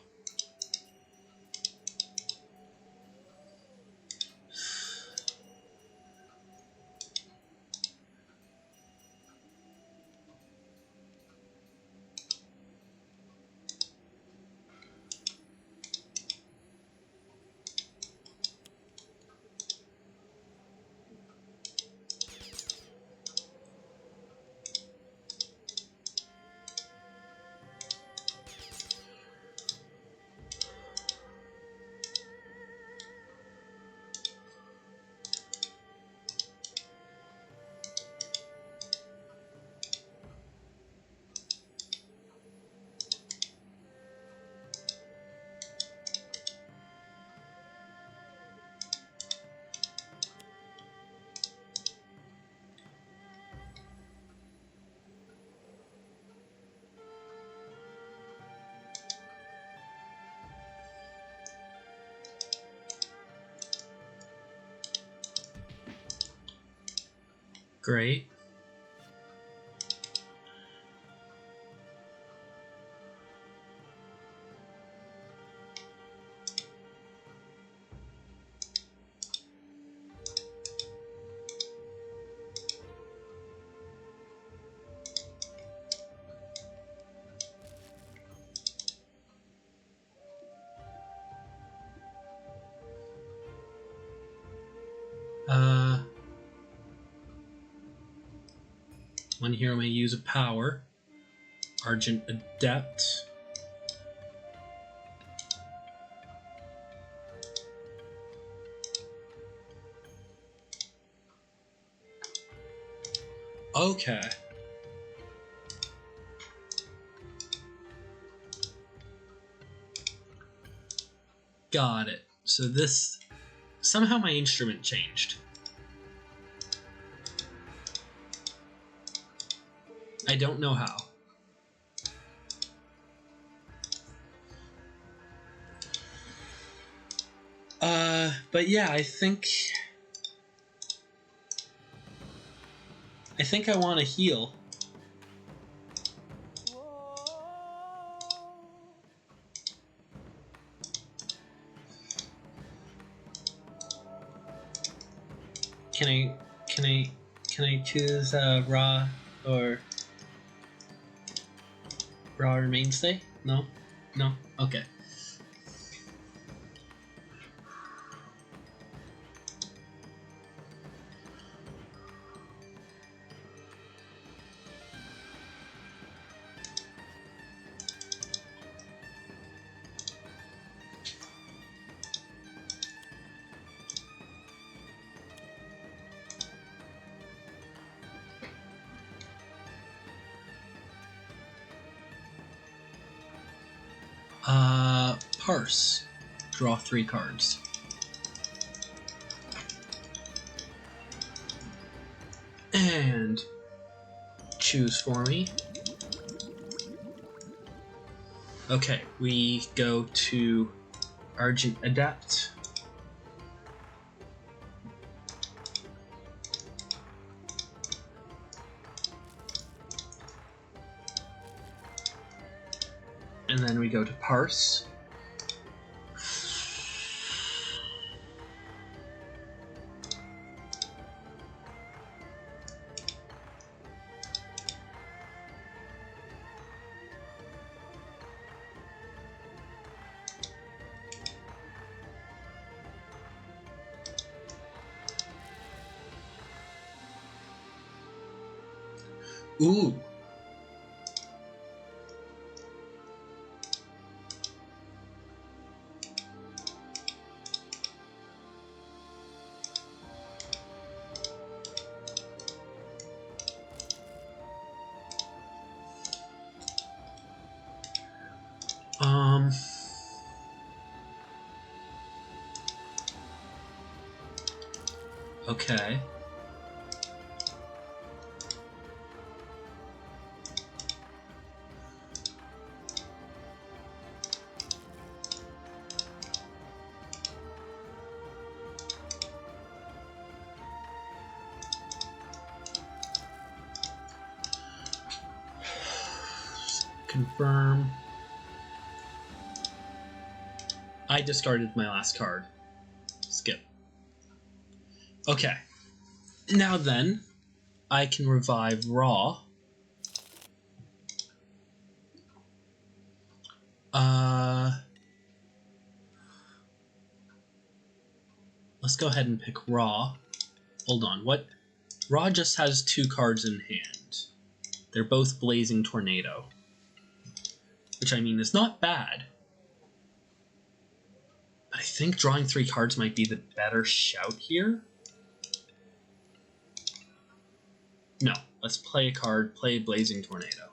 Great. One hero may use a power. Argent Adept. Okay. Got it. So this... Somehow my instrument changed. I don't know how. But yeah, I think I want to heal. Can I choose raw or mainstay? No? No? Okay. Parse. Draw 3 cards. And choose for me. Okay, we go to Argent Adept. And then we go to Parse. Ooh. Okay. Confirm. I discarded my last card. Skip. Okay. Now then, I can revive Raw. Let's go ahead and pick Raw. Hold on, what? Raw just has 2 cards in hand. They're both Blazing Tornado. Which, I mean, is not bad. But I think drawing 3 cards might be the better shout here. No, let's play a card, play Blazing Tornado.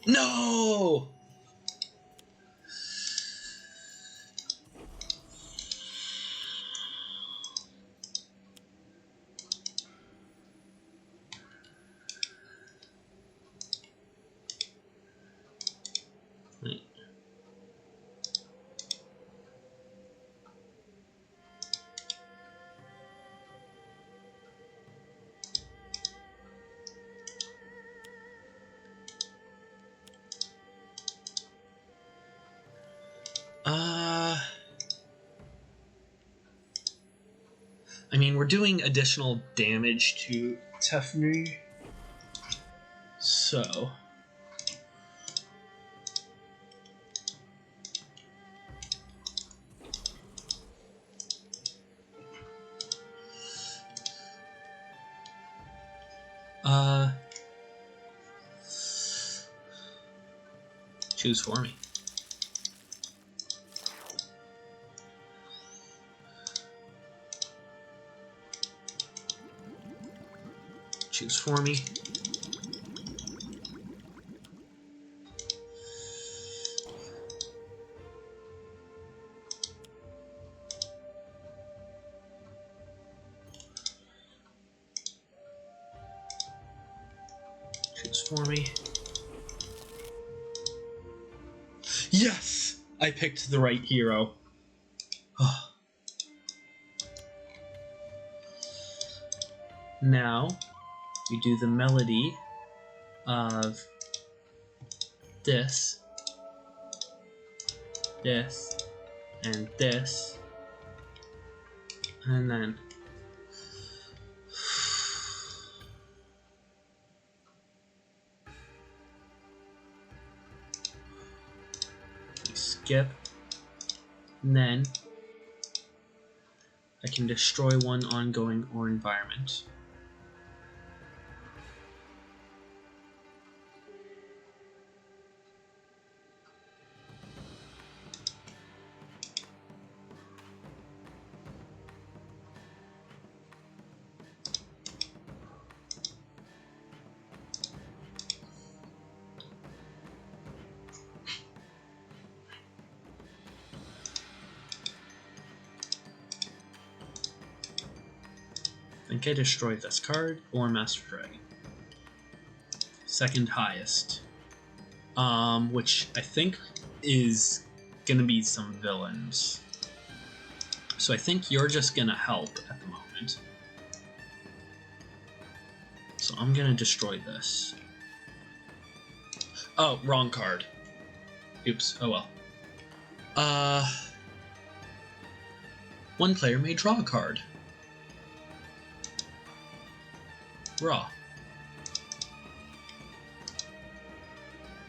No! Wait. I mean, we're doing additional damage to Tachyon, so choose for me. Choose for me. Choose for me. Yes! I picked the right hero. Now, we do the melody of this, this, and this, and then skip, and then I can destroy one ongoing or environment. think I destroy this card or Master Dragon. Second highest. Which I think is gonna be some villains. So I think you're just gonna help at the moment. So I'm gonna destroy this. Oh, wrong card. Oops, oh well. One player may draw a card. Raw.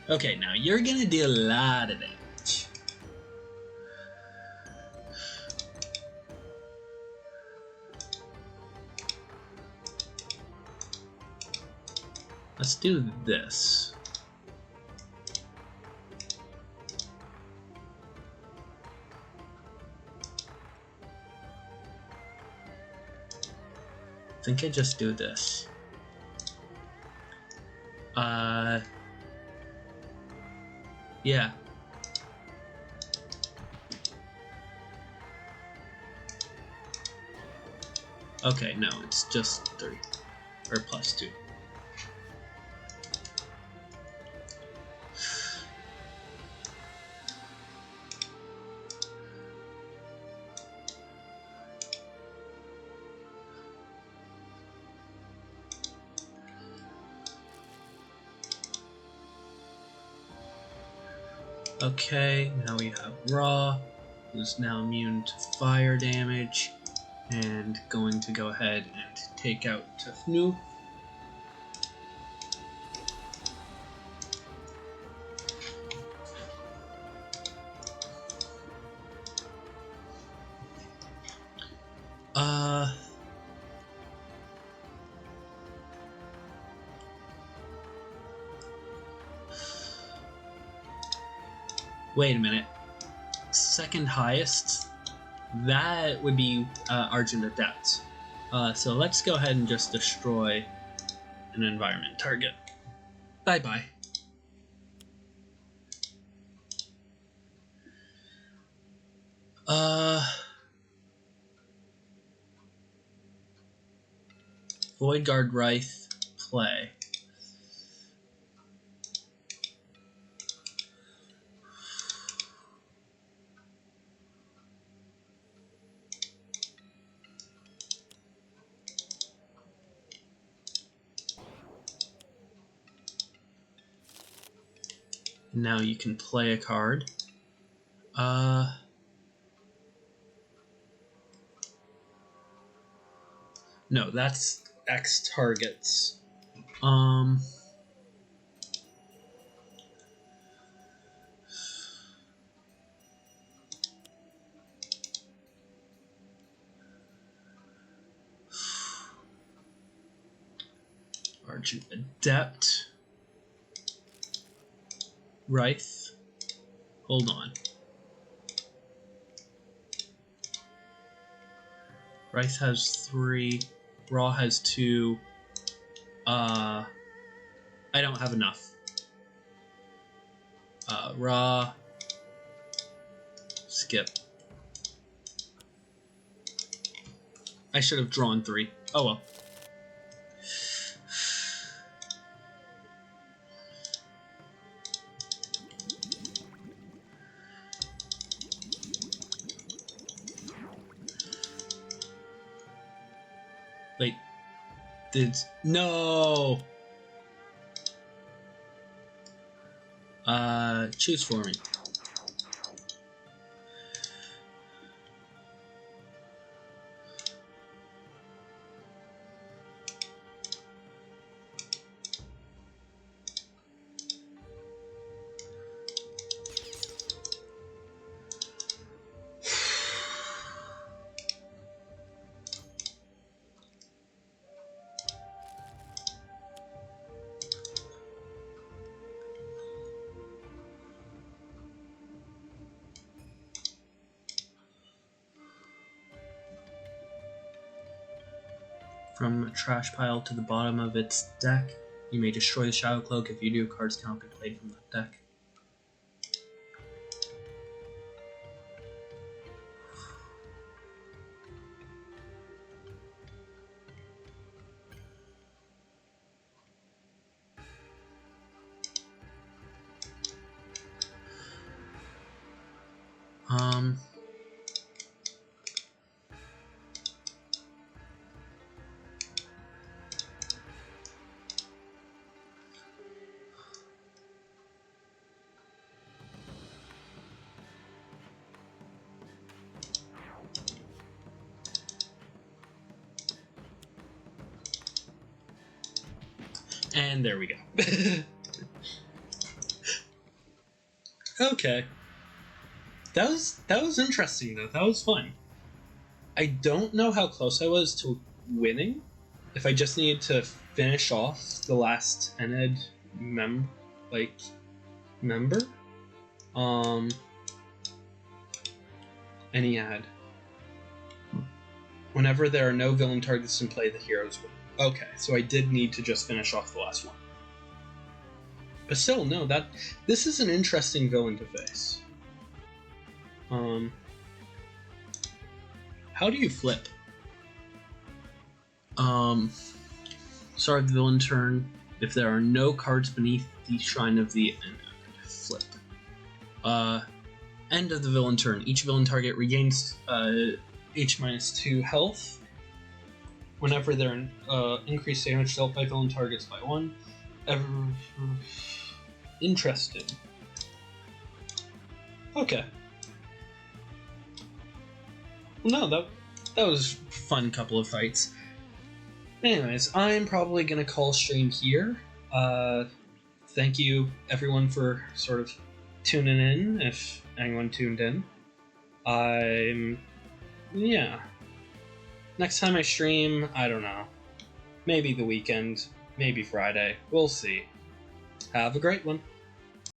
Okay, now you're gonna do a lot of damage. Let's do this. I think I just do this. Yeah. Okay, no, it's just 3. Or +2. Okay, now we have Raw, who's now immune to fire damage, and going to go ahead and take out Tachyon. Wait a minute. Second highest? That would be Argent Adept. So let's go ahead and just destroy an environment target. Bye-bye. Void Guard Writhe, play. Now you can play a card. No, that's X targets. Argent Adept. Wraith. Hold on. Wraith has 3. Raw has 2. I don't have enough. Raw. Skip. I should have drawn 3. Oh well. Wait. No! Choose for me. From a trash pile to the bottom of its deck, you may destroy the Shadow Cloak. If you do, cards cannot be played from that deck. And there we go. Okay. That was interesting though. That was fun. I don't know how close I was to winning. If I just needed to finish off the last Ennead member. Ennead. Whenever there are no villain targets in play, the heroes win. Okay, so I did need to just finish off the last one. But still, no, this is an interesting villain to face. How do you flip? Start the villain turn. If there are no cards beneath the Shrine of the Flip. End of the villain turn. Each villain target regains H-2 health. Whenever they're increased damage dealt by villain targets by 1. Interesting. Okay. Well, no, that was a fun couple of fights. Anyways, I'm probably going to call stream here. Thank you, everyone, for sort of tuning in, if anyone tuned in. Yeah. Next time I stream, I don't know. Maybe the weekend, maybe Friday. We'll see. Have a great one.